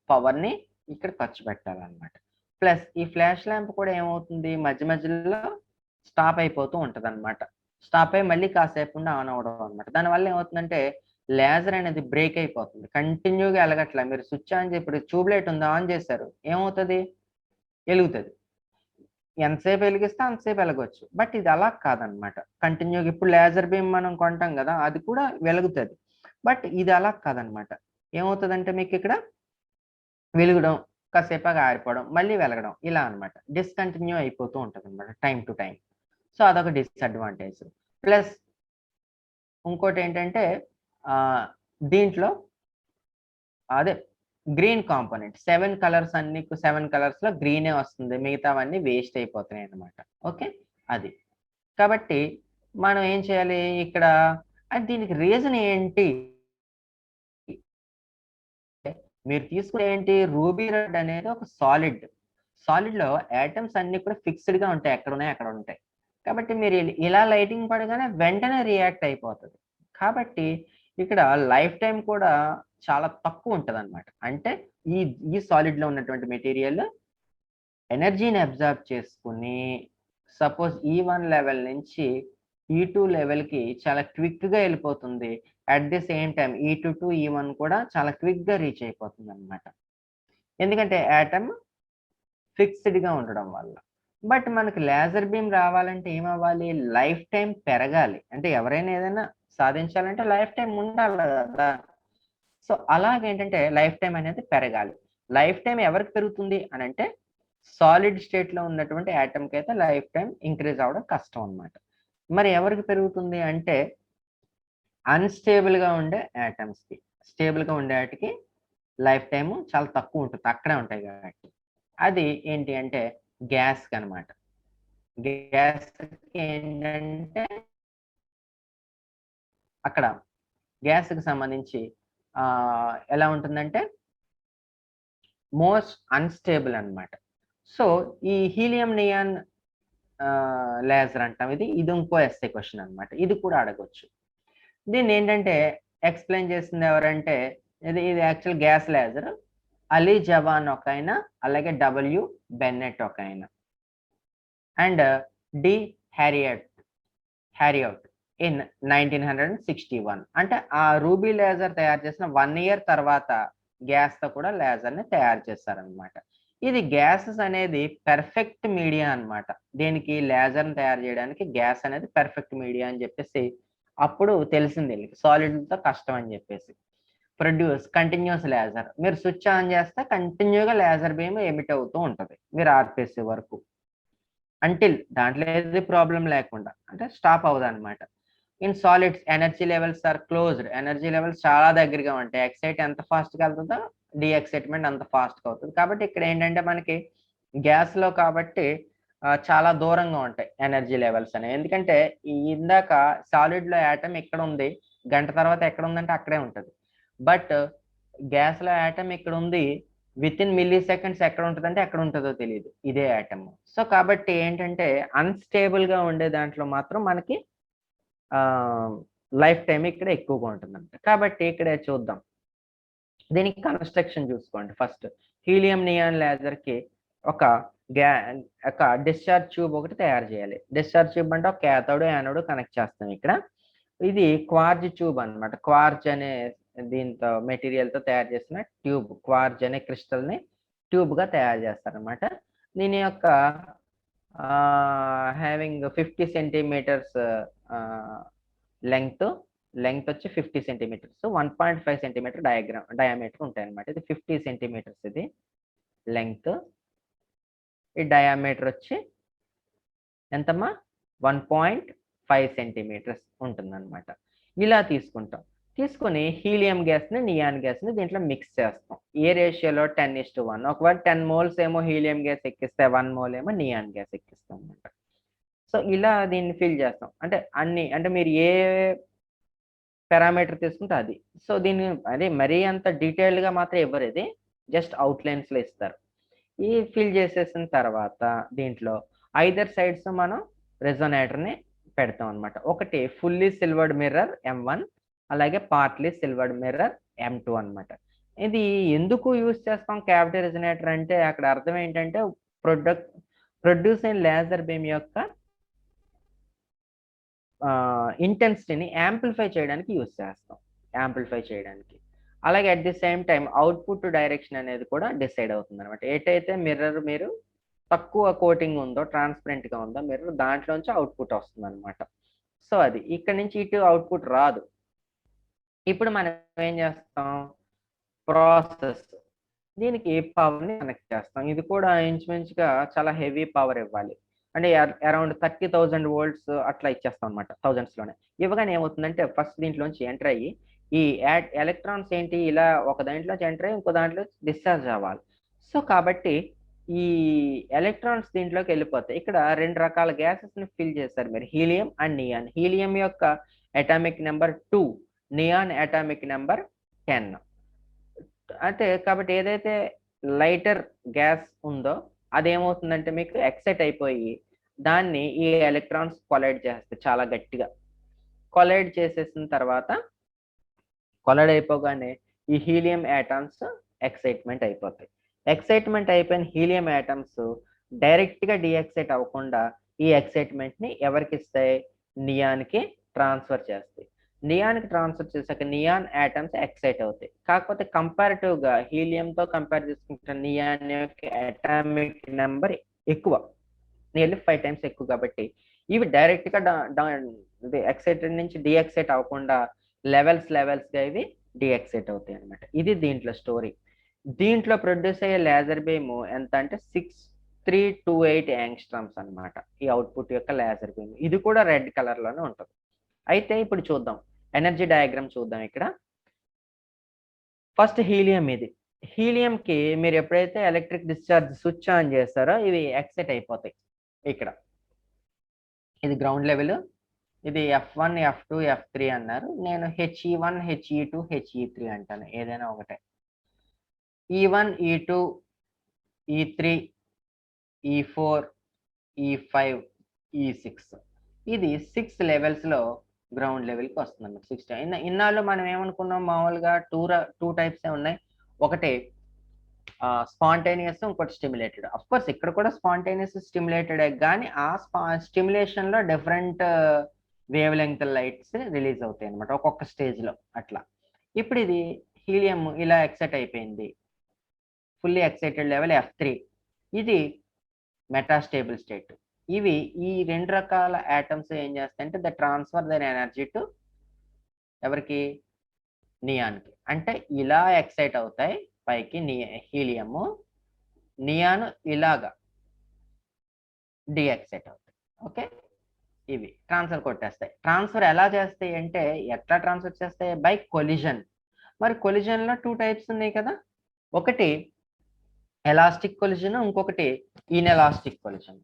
power ని ఇక్కడ ఖర్చు పెట్టాలన్నమాట. ప్లస్ ఈ ఫ్లాష్ ల్యాంప్ కూడా ఏమవుతుంది, మధ్య మధ్యలో స్టాప్ అయిపోతూ ఉంటది అనమాట. స్టాప్ అయ్యి మళ్ళీ కాసేపు ఆన్ అవడం అనమాట. దానివల్ల ఏమవుతుందంటే లేజర్ అనేది బ్రేక్ అయిపోతుంది, కంటిన్యూగా వెలగట్ల. మీరు స్విచ్ ఆన్ చేసి ఇప్పుడు ట్యూబ్ లైట్ ఉంది, ఆన్ చేశారు, ఏమవుతుంది, వెలుగుతుంది. ఎంతసేపు వెలిగిస్తే అంతసేపు వెలగవచ్చు. బట్ ఇది అలా కాదనమాట, కంటిన్యూగా. ఇప్పుడు లేజర్ బీమ్ మనం కొంటాం కదా, అది కూడా వెలుగుతుంది. బట్ ఇది అలా కాదనమాట. ఏమవుతుందంటే మీకు ఇక్కడ వెలుగడం, కాసేపాగా ఆరిపోవడం, మళ్ళీ వెలగడం, ఇలా అనమాట డిస్కంటిన్యూ అయిపోతూ ఉంటుంది అనమాట టైం టు టైం. సో అదొక డిస్అడ్వాంటేజ్. ప్లస్ ఇంకోటి ఏంటంటే దీంట్లో అదే గ్రీన్ కాంపోనెంట్ 7 కలర్స్, అన్ని 7 కలర్స్ లో గ్రీనే వస్తుంది, మిగతావన్నీ వేస్ట్ అయిపోతున్నాయి అనమాట. ఓకే, అది కాబట్టి మనం ఏం చేయాలి ఇక్కడ, దీనికి రీజన్ ఏంటి, మీరు తీసుకునే ఏంటి, రూబీ రెడ్ అనేది ఒక సాలిడ్ లో యాటమ్స్ అన్ని కూడా ఫిక్స్డ్ గా ఉంటాయి, ఎక్కడ ఉన్నాయి అక్కడ ఉంటాయి. కాబట్టి మీరు ఇలా లైటింగ్ పడగానే వెంటనే రియాక్ట్ అయిపోతుంది. కాబట్టి ఇక్కడ లైఫ్ టైం కూడా చాలా తక్కువ ఉంటుంది అనమాట. అంటే ఈ సాలిడ్ లో ఉన్నటువంటి మెటీరియల్ ఎనర్జీని అబ్జర్వ్ చేసుకుని సపోజ్ E1 లెవెల్ నుంచి E2 లెవెల్కి చాలా క్విక్గా వెళ్ళిపోతుంది. At the same time E2 to E1 కూడా చాలా క్విక్గా రీచ్ అయిపోతుంది అనమాట. ఎందుకంటే యాటమ్ ఫిక్స్డ్గా ఉండడం వల్ల. బట్ మనకి లేజర్ బీమ్ రావాలంటే ఏమవ్వాలి, లైఫ్ టైం పెరగాలి. అంటే ఎవరైనా ఏదైనా సాధించాలంటే లైఫ్ టైం ఉండాలి కదా. సో అలాగేంటంటే లైఫ్ టైం అనేది పెరగాలి. లైఫ్ టైం ఎవరికి పెరుగుతుంది అని అంటే, సాలిడ్ స్టేట్ లో ఉన్నటువంటి యాటమ్కి అయితే లైఫ్ టైం ఇంక్రీజ్ అవ్వడం కష్టం అనమాట. మరి ఎవరికి పెరుగుతుంది అంటే అన్స్టేబుల్ గా ఉండే యాటమ్స్ కి. స్టేబుల్ గా ఉండే వాటికి లైఫ్ టైం చాలా తక్కువ ఉంటుంది, అక్కడే ఉంటాయి కాబట్టి. అది ఏంటి అంటే గ్యాస్ అనమాట. గ్యాస్ ఏంటంటే అక్కడ గ్యాస్ కి సంబంధించి ఎలా ఉంటుందంటే మోస్ట్ అన్స్టేబుల్ అనమాట. సో ఈ హీలియం నియాన్ లేజర్ అంటాం, ఇది ఇంకో ఎస్ఏ క్వశ్చన్ అనమాట. ఇది కూడా అడగొచ్చు. దీన్ని ఏంటంటే ఎక్స్ప్లెయిన్ చేసింది ఎవరంటే, ఇది యాక్చువల్ గ్యాస్ లేజర్. అలీ జవాన్ ఒక ఆయన, అలాగే డబ్ల్యూ బెన్నెట్ ఒక ఆయన, అండ్ డి హ్యారియౌట్ ఇన్ 1961. అంటే ఆ రూబీ లేజర్ తయారు చేసిన 1 year తర్వాత గ్యాస్ తో కూడా లేజర్ ని తయారు చేస్తారనమాట. ఇది గ్యాసెస్ అనేది పెర్ఫెక్ట్ మీడియా అనమాట. దీనికి లేజర్ ని తయారు చేయడానికి గ్యాస్ అనేది పెర్ఫెక్ట్ మీడియా అని చెప్పేసి అప్పుడు తెలిసింది వీళ్ళకి, సాలిడ్తో కష్టం అని చెప్పేసి. Produce continuous laser. మీరు స్విచ్ ఆన్ చేస్తే కంటిన్యూగా లేజర్ బీమ్ ఎమిట్ అవుతూ ఉంటుంది మీరు ఆర్పేసే వరకు, అంటిల్ దాంట్లో ఏది ప్రాబ్లం లేకుండా, అంటే స్టాప్ అవ్వదు అనమాట. In solids energy levels are closed. Energy levels చాలా దగ్గరగా ఉంటాయి. ఎక్సైట్ ఎంత ఫాస్ట్గా వెళ్తుందో డిఎక్సైట్మెంట్ అంత ఫాస్ట్గా అవుతుంది. కాబట్టి ఇక్కడ ఏంటంటే మనకి గ్యాస్ లో కాబట్టి చాలా దూరంగా ఉంటాయి ఎనర్జీ లెవెల్స్ అనేవి. ఎందుకంటే ఇందాక సాలిడ్ లో యాటమ్ ఇక్కడ ఉంది, గంట తర్వాత ఎక్కడ ఉందంటే అక్కడే ఉంటుంది. బట్ గ్యాస్ లో యాటమ్ ఇక్కడ ఉంది, విత్ ఇన్ మిల్లీ సెకండ్స్ ఎక్కడ ఉంటుందంటే ఎక్కడ ఉంటుందో తెలియదు ఇదే యాటమ్. సో కాబట్టి ఏంటంటే అన్స్టేబుల్ గా ఉండే దాంట్లో మాత్రం మనకి లైఫ్ టైం ఇక్కడ ఎక్కువగా ఉంటుందంట. కాబట్టి ఇక్కడ చూద్దాం. దీనికి కన్స్ట్రక్షన్ చూసుకోండి. ఫస్ట్ హీలియం నియాన్ లేజర్‌కి ఒక గ్యా ఒక డిశ్చార్జ్ ట్యూబ్ ఒకటి తయారు చేయాలి. డిశ్చార్జ్ ట్యూబ్ అంటే ఒక క్యాథోడ్, యానోడ్ కనెక్ట్ చేస్తాం ఇక్కడ. ఇది క్వార్జ్ ట్యూబ్ అన్నమాట. క్వార్జ్ అనే దీంతో మెటీరియల్‌తో తయారు చేసిన ట్యూబ్. క్వార్జ్ అనే క్రిస్టల్‌ని ట్యూబ్‌గా తయారు చేస్తారన్నమాట. దీని యొక్క హ్యావింగ్ 50 సెంటీమీటర్స్ లెంగ్త్ వచ్చి 50 సెంటీమీటర్స్, 1.5 సెంటీమీటర్ డయామీటర్ ఉంటాయన్నమాట. ఇది 50 సెంటీమీటర్స్ ఇది లెంగ్త్. ఈ డయామీటర్ వచ్చి ఎంతమ్మా 1.5 సెంటీమీటర్స్ ఉంటుందన్నమాట. ఇలా తీసుకొని హీలియం గ్యాస్ని, నియాన్ గ్యాస్ని దీంట్లో మిక్స్ చేస్తాం. ఏ రేషియోలో 10:1. ఒకవేళ 10 మోల్స్ ఏమో హీలియం గ్యాస్ ఎక్కిస్తే 1 మోల్ ఏమో నియాన్ గ్యాస్ ఎక్కిస్తాం అన్నమాట. సో ఇలా దీన్ని ఫిల్ చేస్తాం. అంటే మీరు ఏ పారామీటర్ తీసుకుంటే అది. సో దీన్ని అదే మరీ అంత డీటెయిల్డ్‌గా మాత్రం ఇవ్వరు, ఇది జస్ట్ అవుట్‌లైన్స్‌లో ఇస్తారు. ఈ ఫిల్ చేసేసిన తర్వాత దీంట్లో ఐదర్ సైడ్స్ మనం రెజోనేటర్‌ని పెడతాం అన్నమాట. ఒకటి ఫుల్లీ సిల్వర్డ్ మిర్రర్ M1, అలాగే పార్ట్లీ సిల్వర్డ్ మిర్రర్ M2 అన్నమాట. ఇది ఎందుకు యూజ్ చేస్తాం క్యావిటీ రెజోనేటర్ అంటే అక్కడ అర్థం ఏంటంటే ప్రొడ్యూస్ అయిన లేజర్ బీమ్ యొక్క ఇంటెన్సిటీని యాంప్లిఫై చేయడానికి యూజ్ చేస్తాం. అలాగే at the same time output direction అనేది కూడా డిసైడ్ అవుతుంది అనమాట. ఏటైతే మిర్రర్ మీరు తక్కువ కోటింగ్ ఉందో, ట్రాన్స్పరెంట్గా ఉందో మిర్రర్, దాంట్లోంచి అవుట్పుట్ వస్తుంది అనమాట. సో అది ఇక్కడ నుంచి ఇటు అవుట్పుట్ రాదు. ఇప్పుడు మనం ఏం చేస్తాం, ప్రాసెస్ దీనికి పవర్ని కనెక్ట్ చేస్తాం. ఇది కూడా ఇంచుమించుగా చాలా హెవీ పవర్ ఇవ్వాలి. అంటే అరౌండ్ 30,000 వోల్ట్స్ అట్లా ఇచ్చేస్తాం అనమాట, థౌజండ్స్లోనే. ఇవ్వగానే ఏమవుతుందంటే ఫస్ట్ దీంట్లోంచి ఎంటర్ అయ్యి ఈ ఎలక్ట్రాన్స్ ఏంటి ఇలా ఒక దాంట్లోంచి ఎంటర్ అయ్యి ఇంకో దాంట్లో డిశ్చార్జ్ అవ్వాలి. సో కాబట్టి ఈ ఎలక్ట్రాన్స్ దీంట్లోకి వెళ్ళిపోతాయి. ఇక్కడ 2 రకాల గ్యాసెస్ని ఫిల్ చేస్తారు మీరు, హీలియం అండ్ నియాన్. హీలియం యొక్క atomic number 2, neon atomic number 10. అంటే కాబట్టి ఏదైతే లైటర్ గ్యాస్ ఉందో అదేమవుతుందంటే మీకు ఎక్సైట్ అయిపోయి దాన్ని ఈ ఎలక్ట్రాన్స్ కొలైడ్ చేస్తాయి చాలా గట్టిగా. కొలైడ్ చేసేసిన తర్వాత కొలైడ్ అయిపోగానే ఈ హీలియం యాటమ్స్ ఎక్సైట్మెంట్ అయిపోతాయి. ఎక్సైట్మెంట్ అయిపోయిన హీలియం యాటమ్స్ డైరెక్ట్గా డీఎక్సైట్ అవ్వకుండా ఈ ఎక్సైట్మెంట్ని ఎవరికి ఇస్తాయి, నియాన్కి ట్రాన్స్ఫర్ చేస్తాయి. నియాన్కి ట్రాన్స్ఫర్ చేశాక నియాన్ యాటమ్స్ ఎక్సైట్ అవుతాయి. కాకపోతే కంపారిటివ్గా హీలియంతో కంపేర్ చేసుకుంటే నియాన్ యొక్క అటామిక్ నెంబర్ ఎక్కువ, నియర్లీ 5 times ఎక్కువ. కాబట్టి ఇవి డైరెక్ట్గా ఎక్సైటెడ్ నుంచి డీఎక్సైట్ అవ్వకుండా లెవెల్స్గా ఇవి డీఎక్సైట్ అవుతాయి అనమాట. ఇది దీంట్లో స్టోరీ. దీంట్లో ప్రొడ్యూస్ అయ్యే లేజర్ బీమ్ ఎంత అంటే 6328 యాంగ్స్ట్రామ్స్ అనమాట, ఈ అవుట్పుట్ యొక్క లేజర్ బీమ్. ఇది కూడా రెడ్ కలర్లోనే ఉంటుంది. అయితే ఇప్పుడు చూద్దాం, ఎనర్జీ డయాగ్రామ్ చూద్దాం. ఇక్కడ ఫస్ట్ హీలియం. ఇది హీలియంకి మీరు ఎప్పుడైతే ఎలక్ట్రిక్ డిశ్చార్జ్ స్విచ్ ఆన్ చేస్తారో ఇవి ఎక్సైట్ అయిపోతాయి. ఇక్కడ ఇది గ్రౌండ్ లెవెల్, ఇది F1, F2, F3 అన్నారు. నేను HE1, HE2, HE3 అంటాను, ఏదైనా ఒకటే. E1, E2, E3, E4, E5, E6. ఇది 6 లెవెల్స్లో గ్రౌండ్ లెవెల్కి వస్తుంది. 6 ఇన్నాళ్ళు మనం ఏమనుకున్నాం, మామూలుగా టూ టైప్సే ఉన్నాయి. ఒకటి స్పాంటేనియస్, ఇంకోటి స్టిమ్యులేటెడ్. అఫ్ కోర్స్ ఇక్కడ కూడా స్పాంటేనియస్ స్టిమ్యులేటెడ్, కానీ ఆ స్టిమ్యులేషన్లో different wavelength lights release అవుతాయి అనమాట ఒక్కొక్క స్టేజ్లో అట్లా. ఇప్పుడు ఇది హీలియం ఇలా ఎక్సైట్ అయిపోయింది, ఫుల్లీ ఎక్సైటెడ్ లెవెల్ F3. ఇది మెటాస్టేబుల్ స్టేట్. ఇవి ఈ 2 రకాల యాటమ్స్ ఏం చేస్తాయంటే the transfer their energy to ఎవరికి, నియాన్కి. అంటే ఇలా ఎక్సైట్ అవుతాయి పైకి హీలియము, నియాన్ ఇలాగా డీఎక్సైట్ అవుతాయి. ఓకే, ఇవి ట్రాన్స్ఫర్ కొట్టేస్తాయి. ట్రాన్స్ఫర్ ఎలా చేస్తాయి అంటే ఎట్లా ట్రాన్స్ఫర్ చేస్తాయి, బై కొలిజన్. మరి కొలిజన్లో 2 టైప్స్ ఉన్నాయి కదా, ఒకటి ఎలాస్టిక్ కొలిజన్, ఇంకొకటి ఇన్ఎలాస్టిక్ కొలిజన్.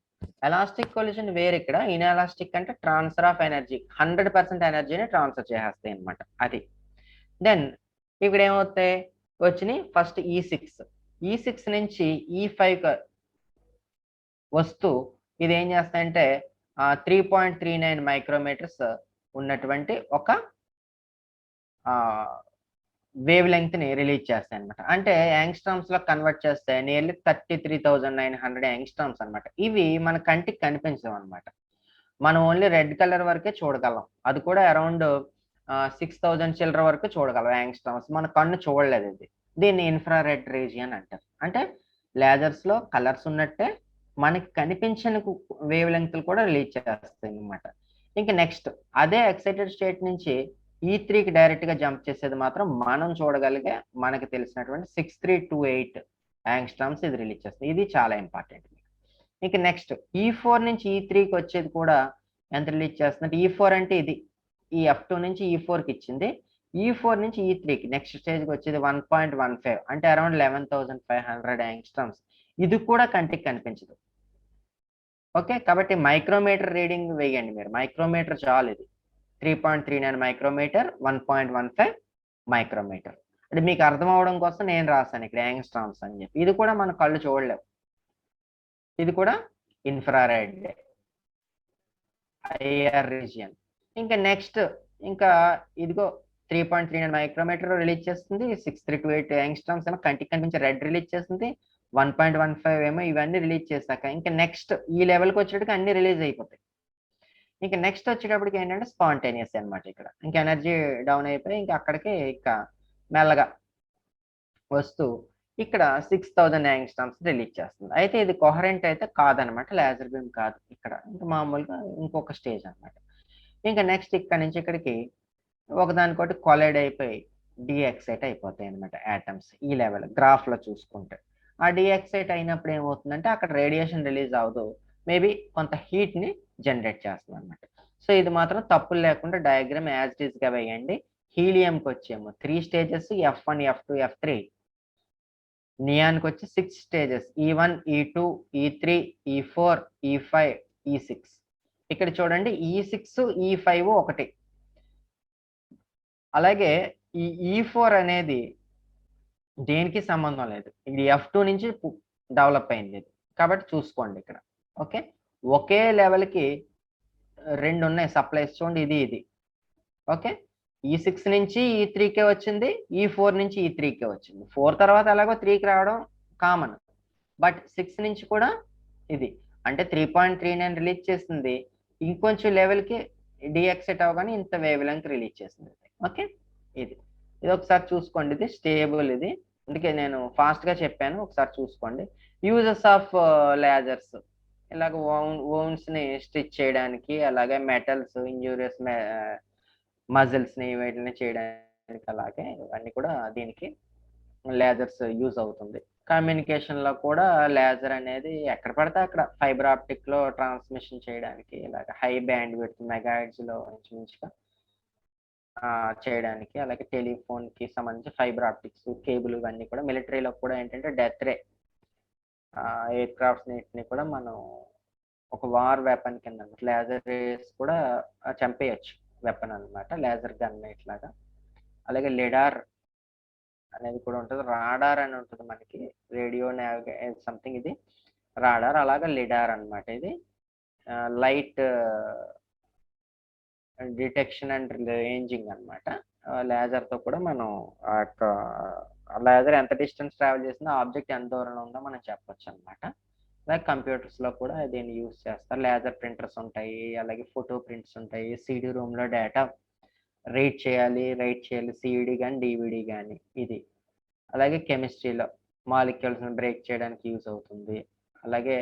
ఎలాస్టిక్ కొలిజన్ వేరే, ఇక్కడ ఇన్ఎలాస్టిక్ అంటే ట్రాన్స్ఫర్ ఆఫ్ ఎనర్జీ, 100% ఎనర్జీని ట్రాన్స్ఫర్ చేసేస్తాయి అనమాట అది. దెన్ ఇక్కడ ఏమవుతాయి వచ్చినాయి, ఫస్ట్ E6 నుంచి E5 వస్తూ ఇది ఏం చేస్తాయంటే 3.39 మైక్రోమీటర్స్ ఉన్నటువంటి ఒక వేవ్ లెంగ్త్ ని రిలీజ్ చేస్తాయి అనమాట. అంటే యాంగ్స్ట్రామ్స్ లో కన్వర్ట్ చేస్తే నియర్లీ 33,900 యాంగ్స్ట్రామ్స్ అనమాట. ఇవి మన కంటికి కనిపించవు అనమాట. మనం ఓన్లీ రెడ్ కలర్ వరకే చూడగలం. అది కూడా అరౌండ్ 6,000 చిల్లర వరకు చూడగలం యాంగ్స్ట్రామ్స్. మన కన్ను చూడలేదు ఇది. దీన్ని ఇన్ఫ్రారెడ్ రీజియన్ అంటారు. అంటే లేజర్స్ లో కలర్స్ ఉన్నట్టే మనకి కనిపించని వేవ్ లెంగ్త్లు కూడా రిలీజ్ చేస్తాయి అనమాట. ఇంకా నెక్స్ట్ అదే ఎక్సైటెడ్ స్టేట్ నుంచి E3కి డైరెక్ట్ గా జంప్ చేసేది మాత్రం మనం చూడగలిగే మనకి తెలిసినటువంటి 6328 యాంగ్స్ట్రామ్స్ ఇది రిలీజ్ చేస్తుంది. ఇది చాలా ఇంపార్టెంట్. ఇంకా నెక్స్ట్ E4 నుంచి E3కి వచ్చేది కూడా ఎంత రిలీజ్ చేస్తుంది? E4 అంటే ఇది ఈ F2 నుంచి E4కి ఇచ్చింది. E4 నుంచి E3కి నెక్స్ట్ స్టేజ్కి వచ్చేది 1.15 అంటే అరౌండ్ 11,500 యాంగ్స్ట్రామ్స్. ఇది కూడా కంటికి కనిపించదు. ఓకే, కాబట్టి మైక్రోమీటర్ రీడింగ్ వేయండి మీరు. మైక్రోమీటర్ చాలు ఇది. 3.39 మైక్రోమీటర్, 1.15 మైక్రోమీటర్. అంటే మీకు అర్థం అవడం కోసం నేను రాశాను ఇక్కడ యాంగ్స్ట్రామ్స్ అని చెప్పి. ఇది కూడా మన కళ్ళు చూడలేవు. ఇది కూడా ఇన్ఫ్రారెడ్ ఐఆర్ రీజియన్. ఇంకా నెక్స్ట్ ఇంకా ఇదిగో 3.39 మైక్రోమీటర్ రిలీజ్ చేస్తుంది. 6328 యాంగ్స్ట్రామ్స్ ఏమో కంటికి కనిపించే రెడ్ రిలీజ్ చేస్తుంది. 1.15 ఏమో ఇవన్నీ రిలీజ్ చేశాక ఇంకా నెక్స్ట్ ఈ లెవెల్కి వచ్చేటికి అన్ని రిలీజ్ అయిపోతాయి. ఇంకా నెక్స్ట్ వచ్చేటప్పటికి ఏంటంటే స్పాంటేనియస్ అనమాట. ఇక్కడ ఇంకా ఎనర్జీ డౌన్ అయిపోయి ఇంకా అక్కడికి ఇంకా మెల్లగా వస్తూ ఇక్కడ 6,000 యాంగ్స్ట్రామ్స్ రిలీజ్ చేస్తుంది. అయితే ఇది కొహరెంట్ అయితే కాదనమాట, లేజర్ బీమ్ కాదు. ఇక్కడ ఇంకా మామూలుగా ఇంకొక స్టేజ్ అనమాట. ఇంకా నెక్స్ట్ ఇక్కడ నుంచి ఇక్కడికి ఒకదానికోటి కొలైడ్ అయిపోయి డిఎక్సైట్ అయిపోతాయి అనమాట యాటమ్స్. ఈ లెవెల్ గ్రాఫ్ లో చూసుకుంటే ఆ డిఎక్సైట్ అయినప్పుడు ఏమవుతుందంటే అక్కడ రేడియేషన్ రిలీజ్ అవ్వదు, మేబీ కొంత హీట్ ని జనరేట్ చేస్తుంది అనమాట. సో ఇది మాత్రం తప్పులు లేకుండా డయాగ్రామ్ యాజ్ ఇట్ ఈస్ గా వేయండి. హీలియంకి వచ్చేమో 3 స్టేజెస్, F1, F2, F3. నియాన్కి వచ్చి 6 stages, E1, E2, E3, E4, E5, E6. ఇక్కడ చూడండి E6, E5 ఒకటి. అలాగే ఈ E4 అనేది దేనికి సంబంధం లేదు, ఇది F2 నుంచి డెవలప్ అయింది కాబట్టి చూసుకోండి ఇక్కడ. ఓకే, ఒకే లెవెల్కి రెండు ఉన్నాయి సప్లైస్, చూడండి ఇది ఇది. ఓకే, E6 నుంచి E3కే వచ్చింది, E4 నుంచి E3కే వచ్చింది. 4 తర్వాత ఎలాగో 3కి రావడం కామన్, బట్ 6 నుంచి కూడా ఇది అంటే 3.39 రిలీజ్ చేస్తుంది. ఇంకొంచెం లెవెల్కి డిఎక్సైట్ అవగానే ఇంత వేవ్ లెంగ్త్ రిలీజ్ చేస్తుంది. ఓకే, ఇది ఒకసారి చూసుకోండి. ఇది స్టేబుల్, ఇది అందుకే నేను ఫాస్ట్ గా చెప్పాను, ఒకసారి చూసుకోండి. యూజెస్ ఆఫ్ లేజర్స్, ఇలాగ వౌండ్స్ ని స్టిచ్ చేయడానికి, అలాగే మెటల్స్ ఇంజూరియస్ మజిల్స్ ని వీటిని చేయడానికి, అలాగే ఇవన్నీ కూడా దీనికి లేజర్స్ యూజ్ అవుతుంది. కమ్యూనికేషన్ లో కూడా లేజర్ అనేది ఎక్కడ పడితే అక్కడ ఫైబర్ ఆప్టిక్ లో ట్రాన్స్మిషన్ చేయడానికి, ఇలాగ హై బ్యాండ్ విడ్త్ మెగాహెర్ట్జ్ లో ఇంచుమించుగా చేయడానికి, అలాగే టెలిఫోన్ కి సంబంధించి ఫైబర్ ఆప్టిక్స్ కేబుల్ ఇవన్నీ కూడా మిలిటరీలో కూడా ఏంటంటే డెత్ రే ఎయిర్ క్రాఫ్ట్స్ నీటిని కూడా మనం ఒక వార్ వెపన్ కింద లేజర్ రేస్ కూడా చంపేయచ్చు వెపన్ అనమాట, లేజర్ గన్ ఇట్లాగా. అలాగే లిడార్ అనేది కూడా ఉంటుంది, రాడార్ అని ఉంటుంది మనకి, రేడియో సంథింగ్, ఇది రాడార్. అలాగే లిడార్ అనమాట, ఇది లైట్ డిటెక్షన్ అండ్ రేంజింగ్ అనమాట. లేజర్ తో కూడా మనం లేజర్ ఎంత డిస్టెన్స్ ట్రావెల్ చేసిందో ఆబ్జెక్ట్ ఎంత దూరంలో ఉందో మనం చెప్పొచ్చు అనమాట. అలాగే కంప్యూటర్స్ లో కూడా దీన్ని యూజ్ చేస్తారు. లేజర్ ప్రింటర్స్ ఉంటాయి, అలాగే ఫోటో ప్రింట్స్ ఉంటాయి. సిడి రూమ్ లో డేటా రైట్ చేయాలి సిడి కానీ డివిడి కానీ, ఇది. అలాగే కెమిస్ట్రీలో మాలిక్యూల్స్ బ్రేక్ చేయడానికి యూజ్ అవుతుంది. అలాగే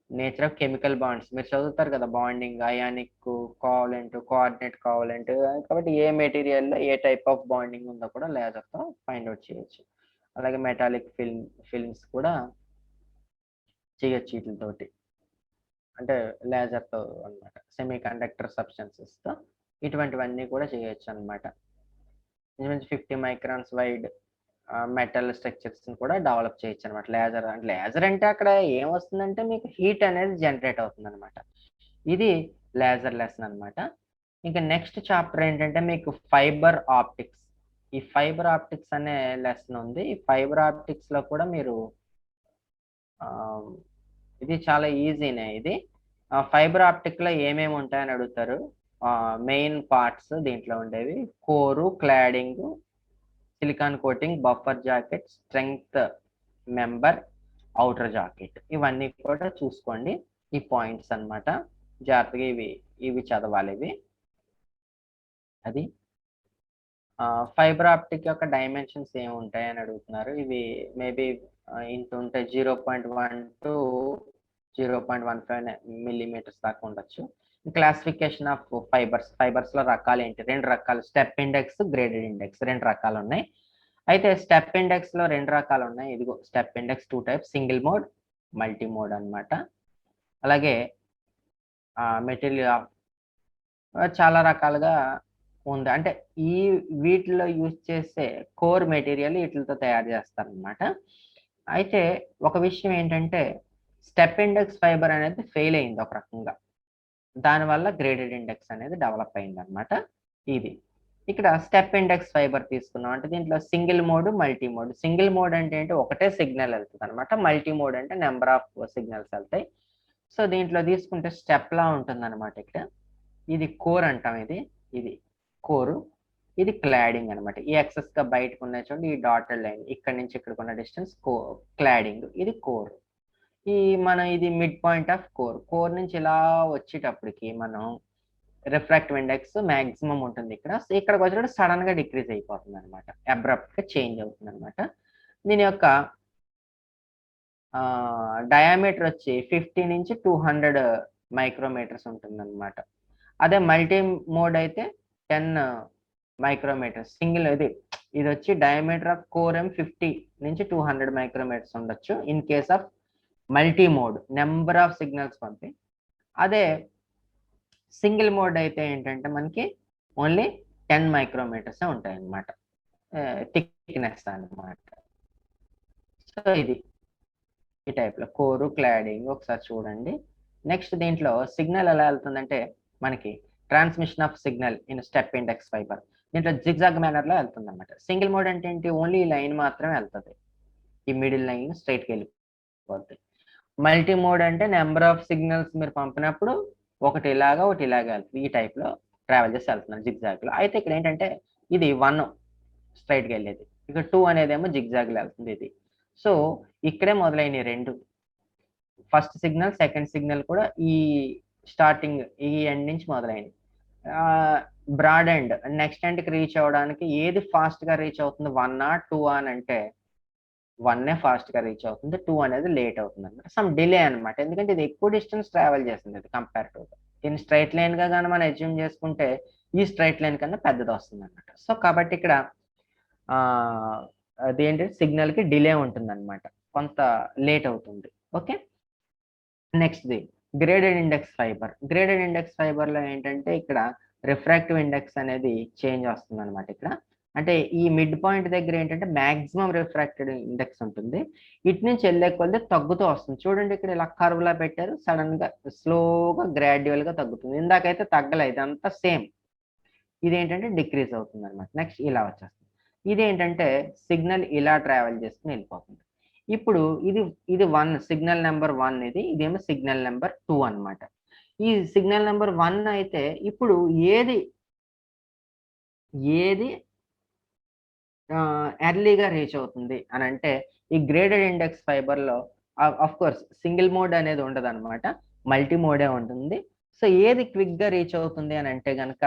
నేచర్ ఆఫ్ కెమికల్ బాండ్స్ మీరు చదువుతారు కదా, bonding, ionic, covalent, coordinate covalent. కాబట్టి ఏ మెటీరియల్లో ఏ టైప్ ఆఫ్ బాండింగ్ ఉందో కూడా లేజర్తో ఫైండ్ అవుట్ చేయొచ్చు. అలాగే మెటాలిక్ ఫిల్మ్స్ కూడా చేయొచ్చు వీటితోటి, అంటే లేజర్తో అనమాట. సెమీ కండక్టర్ సబ్స్టెన్సెస్తో ఇటువంటివన్నీ కూడా చేయొచ్చు అనమాట. 50 మైక్రాన్స్ వైడ్ మెటల్ స్ట్రక్చర్స్ కూడా డెవలప్ చేయొచ్చు అనమాట. లేజర్ అంటే అక్కడ ఏమొస్తుందంటే మీకు హీట్ అనేది జనరేట్ అవుతుంది అనమాట. ఇది లేజర్ లెసన్ అనమాట. ఇంకా నెక్స్ట్ చాప్టర్ ఏంటంటే మీకు ఫైబర్ ఆప్టిక్స్. ఈ ఫైబర్ ఆప్టిక్స్ అనే లెసన్ ఉంది. ఈ ఫైబర్ ఆప్టిక్స్ లో కూడా మీరు ఇది చాలా ఈజీనే. ఇది ఫైబర్ ఆప్టిక్ లో ఏమేమి ఉంటాయని అడుగుతారు. మెయిన్ పార్ట్స్ దీంట్లో ఉండేవి కోరు, cladding, silicon coating, buffer jacket, strength member, outer jacket, ఇవన్నీ కూడా చూసుకోండి. ఈ పాయింట్స్ అన్నమాట. జాగ్రత్తగా ఇవి చదవాలి. ఇవి అది ఫైబర్ ఆప్టిక్ యొక్క డైమెన్షన్స్ ఏముంటాయి అని అడుగుతున్నారు. ఇవి మేబీ ఇంత ఉంటాయి, 0.1 to 0.15 మిల్లీమీటర్స్ దాకా ఉండొచ్చు. క్లాసిఫికేషన్ ఆఫ్ ఫైబర్స్ లో రకాలు ఏంటి? 2 రకాలు, స్టెప్ ఇండెక్స్, గ్రేడెడ్ ఇండెక్స్, 2 రకాలు ఉన్నాయి. అయితే స్టెప్ ఇండెక్స్ లో 2 రకాలు ఉన్నాయి. ఇదిగో step index 2 types, single mode, multi mode అన్నమాట. అలాగే మెటీరియల్ చాలా రకాలుగా ఉంది. అంటే వీటిలో యూజ్ చేసే కోర్ మెటీరియల్ వీటితో తయారు చేస్తారనమాట. అయితే ఒక విషయం ఏంటంటే స్టెప్ ఇండెక్స్ ఫైబర్ అనేది ఫెయిల్ అయింది ఒక రకంగా. దానివల్ల గ్రేడెడ్ ఇండెక్స్ అనేది డెవలప్ అయింది అనమాట. ఇది ఇక్కడ స్టెప్ ఇండెక్స్ ఫైబర్ తీసుకున్నాం అంటే దీంట్లో single mode, multi mode. Single mode అంటే ఏంటి? ఒకటే సిగ్నల్ వెళ్తుంది అనమాట. మల్టీ మోడ్ అంటే నెంబర్ ఆఫ్ సిగ్నల్స్ వెళ్తాయి. సో దీంట్లో తీసుకుంటే స్టెప్ లా ఉంటుంది అనమాట. ఇక్కడ ఇది కోర్ అంటాం. ఇది కోరు, ఇది క్లాడింగ్ అనమాట. ఈ ఎక్సెస్ గా బయటకు ఉన్న చూడండి, ఈ డాటెడ్ లైన్ ఇక్కడ నుంచి ఇక్కడికి ఉన్న డిస్టెన్స్ క్లాడింగ్, ఇది కోర్. ఇది మిడ్ పాయింట్ ఆఫ్ కోర్ నుంచి ఇలా వచ్చేటప్పటికి మనం రిఫ్రాక్టివ్ ఇండెక్స్ మాక్సిమం ఉంటుంది ఇక్కడ. ఇక్కడికి వచ్చేటప్పుడు సడన్ గా డిక్రీజ్ అయిపోతుంది అనమాట, అబ్రప్ట్ గా చేంజ్ అవుతుంది అనమాట. దీని యొక్క డయామీటర్ వచ్చి 50 నుంచి 200 మైక్రోమీటర్స్ ఉంటుంది అనమాట. అదే మల్టీ మోడ్ అయితే 10 మైక్రోమీటర్స్. సింగిల్ ఇది వచ్చి డయామీటర్ ఆఫ్ కోర్ 50 నుంచి 200 మైక్రోమీటర్స్ ఉండొచ్చు in case of multi mode, number of signals పంపి. అదే సింగిల్ మోడ్ అయితే ఏంటంటే మనకి ఓన్లీ 10 మైక్రోమీటర్స్ ఉంటాయి అన్నమాట, థిక్నెస్ అన్నమాట. సో ఇది ఈ టైప్ లో కోరు, క్లాడింగ్ ఒకసారి చూడండి. నెక్స్ట్ దీంట్లో సిగ్నల్ ఎలా వెళ్తుందంటే మనకి transmission of signal in step index fibre. దీంట్లో జిగ్జాగ్ మేనర్ లో వెళ్తుంది అనమాట. సింగిల్ మోడ్ అంటే ఏంటి? ఓన్లీ ఈ లైన్ మాత్రమే వెళ్తుంది, ఈ మిడిల్ లైన్ స్ట్రైట్ కి వెళ్ళిపోతుంది. మల్టీ మోడ్ అంటే నెంబర్ ఆఫ్ సిగ్నల్స్ మీరు పంపినప్పుడు ఒకటి ఇలాగా వెళ్తుంది. ఈ టైప్ లో ట్రావెల్ చేసి వెళ్తున్నారు జిగ్జాగ్ లో. అయితే ఇక్కడ ఏంటంటే ఇది 1 స్ట్రైట్ గా వెళ్ళేది, ఇక 2 అనేదేమో జిగ్జాగ్ లో వెళ్తుంది. ఇది సో ఇక్కడే మొదలైన 2 ఫస్ట్ సిగ్నల్, సెకండ్ సిగ్నల్ కూడా ఈ స్టార్టింగ్ ఈ ఎండ్ నుంచి మొదలైంది. బ్రాడ్ ఎండ్ నెక్స్ట్ ఎండ్ కి రీచ్ అవ్వడానికి ఏది ఫాస్ట్ గా రీచ్ అవుతుంది? 1 ఆ 2 అని అంటే 1 ఫాస్ట్ గా రీచ్ అవుతుంది, 2 అనేది లేట్ అవుతుంది అనమాట. సమ్ డిలే అనమాట. ఎందుకంటే ఇది ఎక్కువ డిస్టెన్స్ ట్రావెల్ చేస్తుంది ఇది కంపారిటివ్ గా. దీన్ని స్ట్రైట్ లైన్ గా కానీ మనం అజ్యూమ్ చేసుకుంటే ఈ స్ట్రైట్ లైన్ కన్నా పెద్దది వస్తుంది అనమాట. సో కాబట్టి ఇక్కడ అదేంటి సిగ్నల్ కి డిలే ఉంటుంది అనమాట, కొంత లేట్ అవుతుంది. Okay, next the graded index fibre. Graded index fibre లో ఏంటంటే ఇక్కడ రిఫ్రాక్టివ్ ఇండెక్స్ అనేది చేంజ్ వస్తుంది అనమాట. ఇక్కడ అంటే ఈ మిడ్ పాయింట్ దగ్గర ఏంటంటే మాక్సిమం రిఫ్రాక్టెడ్ ఇండెక్స్ ఉంటుంది, ఇటు నుంచి వెళ్ళే కొద్ది తగ్గుతూ వస్తుంది. చూడండి ఇక్కడ ఇలా కర్వ్ లా పెట్టారు, సడన్ గా స్లోగా గ్రాడ్యువల్ గా తగ్గుతుంది. ఇందాకైతే తగ్గలేదు, ఇదంతా సేమ్. ఇదేంటంటే డిక్రీజ్ అవుతుంది అనమాట. నెక్స్ట్ ఇలా వచ్చేస్తుంది. ఇదేంటంటే సిగ్నల్ ఇలా ట్రావెల్ చేసుకుని వెళ్ళిపోతుంది. ఇప్పుడు ఇది 1 సిగ్నల్ నెంబర్ 1, ఇదేమో సిగ్నల్ నెంబర్ 2 అన్నమాట. ఈ సిగ్నల్ నెంబర్ 1 అయితే ఇప్పుడు ఏది ఎర్లీగా రీచ్ అవుతుంది అని అంటే ఈ గ్రేడెడ్ ఇండెక్స్ ఫైబర్ లో ఆఫ్ కోర్స్ సింగిల్ మోడ్ అనేది ఉండదు అనమాట, మల్టీ మోడే ఉంటుంది. సో ఏది క్విక్ గా రీచ్ అవుతుంది అని అంటే గనక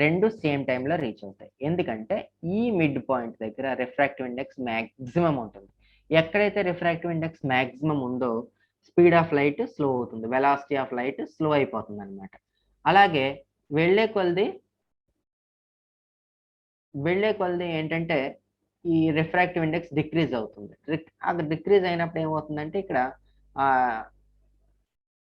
2 సేమ్ టైంలో రీచ్ అవుతాయి. ఎందుకంటే ఈ మిడ్ పాయింట్ దగ్గర రిఫ్రాక్టివ్ ఇండెక్స్ మాక్సిమం ఉంటుంది. ఎక్కడైతే రిఫ్రాక్టివ్ ఇండెక్స్ మాక్సిమం ఉందో స్పీడ్ ఆఫ్ లైట్ స్లో అవుతుంది, వెలాసిటీ ఆఫ్ లైట్ స్లో అయిపోతుంది అనమాట. అలాగే వెళ్లే కొలది ఏంటంటే ఈ రిఫ్రాక్టివ్ ఇండెక్స్ డిక్రీజ్ అవుతుంది. అది డిక్రీజ్ అయినప్పుడు ఏమవుతుందంటే ఇక్కడ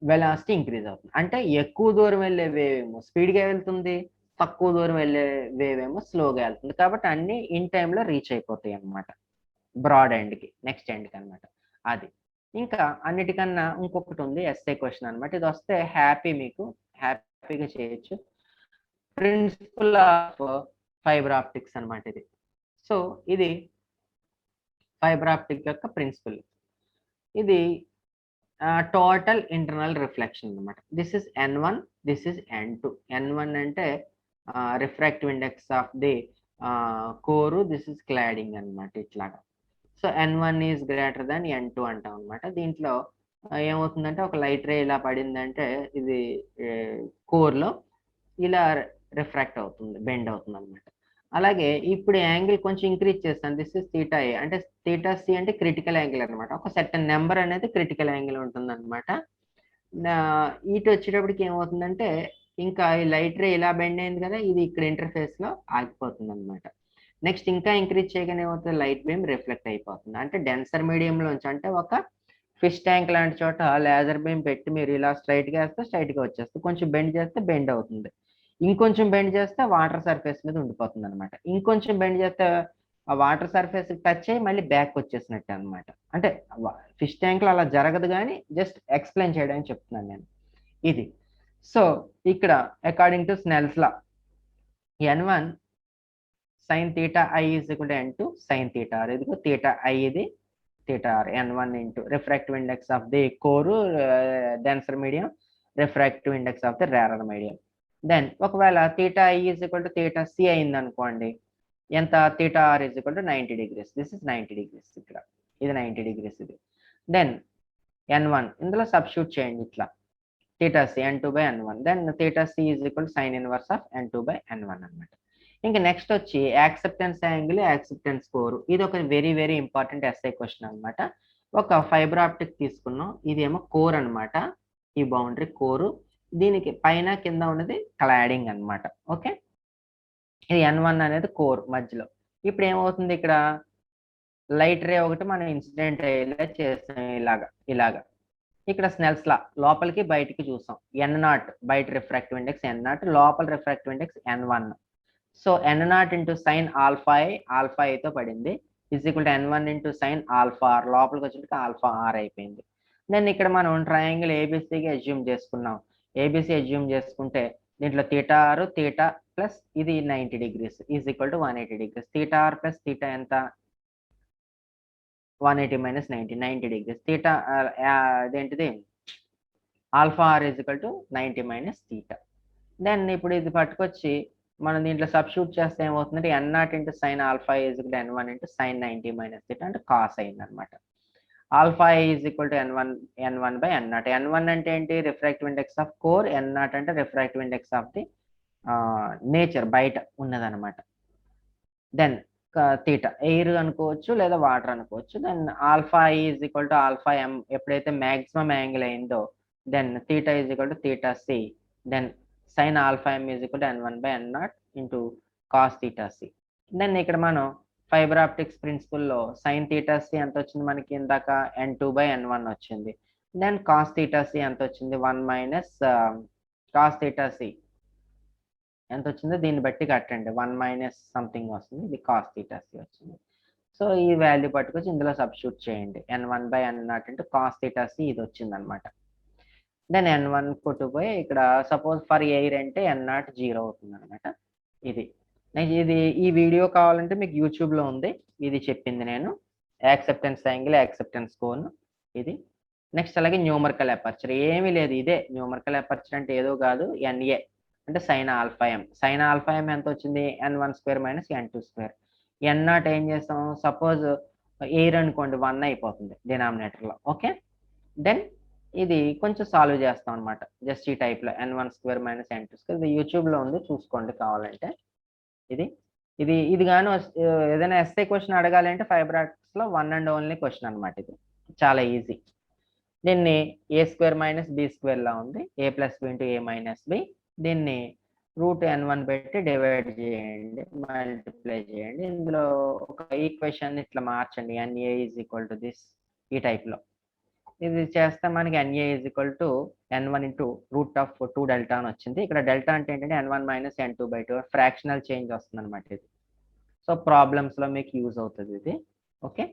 వెలాసిటీ ఇంక్రీజ్ అవుతుంది. అంటే ఎక్కువ దూరం వెళ్ళే వేవ్ ఏమో స్పీడ్గా వెళ్తుంది, తక్కువ దూరం వెళ్ళే వేవ్ ఏమో స్లోగా వెళ్తుంది. కాబట్టి అన్ని ఇన్ టైంలో రీచ్ అయిపోతాయి అన్నమాట బ్రాడ్ ఎండ్కి, నెక్స్ట్ ఎండ్కి అనమాట. అది ఇంకా అన్నిటికన్నా ఇంకొకటి ఉంది, ఎస్ఏ క్వశ్చన్ అనమాట. ఇది వస్తే మీకు హ్యాపీగా చేయొచ్చు. ప్రిన్సిపల్ ఆఫ్ ఫైబర్ ఆప్టిక్స్ అనమాట ఇది. సో ఇది ఫైబర్ ఆప్టిక్ యొక్క ప్రిన్సిపల్. ఇది టోటల్ ఇంటర్నల్ రిఫ్లెక్షన్ అనమాట. This is N1, this is N2. N1 అంటే రిఫ్రాక్టివ్ ఇండెక్స్ ఆఫ్ ది కోరు, దిస్ ఇస్ క్లాడింగ్ అనమాట ఇట్లాగా. So N1 is greater than N2 అంటాం అనమాట. దీంట్లో ఏమవుతుందంటే ఒక లైట్ రే ఇలా పడిందంటే ఇది కోర్లో ఇలా రిఫ్రాక్ట్ అవుతుంది, బెండ్ అవుతుంది అనమాట. అలాగే ఇప్పుడు యాంగిల్ కొంచెం ఇంక్రీజ్ చేస్తాను. దిస్ ఇస్ థీటా ఏ, అంటే థీటా సి అంటే క్రిటికల్ యాంగిల్ అనమాట. ఒక సర్టన్ నెంబర్ అనేది క్రిటికల్ యాంగిల్ ఉంటుంది అనమాట. ఇటు వచ్చేటప్పటికి ఏమవుతుందంటే ఇంకా ఈ లైట్ రే ఇలా బెండ్ అయింది కదా, ఇది ఇక్కడ ఇంటర్ఫేస్ లో ఆగిపోతుంది అనమాట. నెక్స్ట్ ఇంకా ఇంక్రీజ్ చేయగానే ఏమవుతుంది, లైట్ బీమ్ రిఫ్లెక్ట్ అయిపోతుంది. అంటే డెన్సర్ మీడియం లోంచి, అంటే ఒక ఫిష్ ట్యాంక్ లాంటి చోట లేజర్ బీమ్ పెట్టి మీరు ఇలా స్ట్రైట్ గా వేస్తే స్ట్రైట్ గా వచ్చేస్తుంది, కొంచెం బెండ్ చేస్తే బెండ్ అవుతుంది, ఇంకొంచెం బెండ్ చేస్తే వాటర్ సర్ఫేస్ మీద ఉండిపోతుంది అనమాట. ఇంకొంచెం బెండ్ చేస్తే ఆ వాటర్ సర్ఫేస్ టచ్ అయ్యి మళ్ళీ బ్యాక్ వచ్చేసినట్టు అనమాట. అంటే ఫిష్ ట్యాంక్ లో అలా జరగదు, కానీ జస్ట్ ఎక్స్ప్లెయిన్ చేయడానికి చెప్తున్నాను నేను ఇది. సో ఇక్కడ according to Snell's law N1 sin theta I is equal to N2 sin theta R. ఇదిగో theta I ఇది theta R, N1 into refractive index of the core denser medium, refractive index of the rarer medium. Then ఒకవేళ theta I is equal to theta C అయింది అనుకోండి, ఎంత, theta R is equal to 90 degrees. This is 90 degrees, ఇక్కడ ఇది 90 degrees ఇది. Then N1 ఇందులో substitute చేయండి ఇట్లా, theta C N2 by N1. Then theta C is equal to sin inverse of N2 by N1 అనమాట. ఇంకా నెక్స్ట్ వచ్చి acceptance angle, acceptance core. ఇది ఒక very very important SI question అనమాట. ఒక ఫైబర్ ఆప్టిక్ తీసుకున్నాం, ఇదేమో కోర్ అనమాట, ఈ బౌండరీ కోరు, దీనికి పైన కింద ఉన్నది క్లాడింగ్ అనమాట. ఓకే, ఇది N1 అనేది కోర్ మధ్యలో. ఇప్పుడు ఏమవుతుంది, ఇక్కడ లైట్ రే ఒకటి మనం ఇన్సిడెంట్ అయ్యేలా చేస్తాం, ఇలాగా ఇక్కడ స్నెల్స్ లా లోపలికి బయటికి చూసాం. N0 బయట రిఫ్రాక్టివ్ ఇండెక్స్ N0, లోపల refractive index N1. So N0 into sine alpha తో పడింది, is equal to N1 into sine alpha R, లోపలికి వచ్చేటికి ఆల్ఫా ఆర్ అయిపోయింది. దెన్ ఇక్కడ మనం ట్రయాంగిల్ ఏబిసికి అజ్యూమ్ చేసుకున్నాం. ఏబిసి అజ్యూమ్ చేసుకుంటే దీంట్లో థీటా ఆర్, థీటా ప్లస్ ఇది 90 degrees is equal to 180 degrees. Theta R plus theta ఎంత, 180 minus 90 degrees. థీటా అదేంటిది alpha R is equal to 90 minus theta. Then ఇప్పుడు ఇది పట్టుకొచ్చి మనం దీంట్లో సబ్స్టిట్యూట్ చేస్తే ఏమవుతుందంటే N0 into sine alpha is equal to N1 into sign 90 minus theta, అంటే కాస్ అయింది అనమాట. Alpha is equal to N1 by N0. N1 అంటే ఏంటి, refractive index of core, N0 అంటే refractive index of the nature, బయట ఉన్నదనమాట. Then theta air అనుకోవచ్చు లేదా వాటర్ అనుకోవచ్చు. Then alpha is equal to alpha M, ఎప్పుడైతే మ్యాక్సిమం యాంగిల్ అయిందో, then theta is equal to theta C, then sin alpha m is equal to N1 by N0 into cos theta c. దెన్ ఇక్కడ మనం fibre optics ప్రిన్సిపల్లో sine theta C ఎంత వచ్చింది మనకి, ఇందాక N2 by N1 వచ్చింది. దెన్ కాస్ థీటా సి ఎంత వచ్చింది, 1 minus కాస్ థీటా సి ఎంత వచ్చిందో దీన్ని బట్టి కట్టండి, 1 minus సంథింగ్ వస్తుంది, ఇది కాస్ థీటా సి వచ్చింది. సో ఈ వాల్యూ పట్టుకొచ్చి ఇందులో సబ్స్టిట్యూట్ చేయండి, N1 by N0 into cos theta C ఇది వచ్చింది అనమాట. దెన్ N1 కొట్టుపోయి ఇక్కడ సపోజ్ ఫర్ ఎయిర్ అంటే N0 0 అవుతుంది అనమాట. ఇది ఈ వీడియో కావాలంటే మీకు యూట్యూబ్లో ఉంది, ఇది చెప్పింది నేను, యాక్సెప్టెన్స్ యాంగిల్, యాక్సెప్టెన్స్ కోన్ ఇది. నెక్స్ట్ అలాగే న్యూమరికల్ అపర్చర్, ఏమీ లేదు, ఇదే న్యూమరికల్ అపర్చర్ అంటే ఏదో కాదు, NA అంటే సైన్ ఆల్ఫా ఎం. సైన్ ఆల్ఫా ఎం ఎంత వచ్చింది, N1² minus N2². N0 ఏం చేస్తాం, సపోజ్ ఎయిర్ అనుకోండి 1 అయిపోతుంది డినామినేటర్లో. ఓకే, దెన్ ఇది కొంచెం సాల్వ్ చేస్తాం అనమాట, జస్ట్ ఈ టైప్లో N1² minus N2². ఇది యూట్యూబ్లో ఉంది, చూసుకోండి కావాలంటే. ఇది కానీ ఏదైనా ఎస్ఏ క్వశ్చన్ అడగాలి అంటే ఫైబర్ ఆప్టిక్స్లో 1 and only క్వశ్చన్ అనమాట. ఇది చాలా ఈజీ. దీన్ని A² minus B² లా ఉంది, A plus B into A minus B. దీన్ని √N1 పెట్టి డివైడ్ చేయండి, మల్టిప్లై చేయండి. ఇందులో ఒక ఈక్వేషన్ ఇట్లా మార్చండి, NA is equal to this, ఈ టైప్లో. ఇది చేస్తే మనకి NA is equal to N1 into √2 delta అని వచ్చింది. ఇక్కడ డెల్టా అంటే ఏంటంటే N1 minus N2/2 fractional change వస్తుంది అనమాట ఇది. సో ప్రాబ్లమ్స్లో మీకు యూజ్ అవుతుంది ఇది. ఓకే.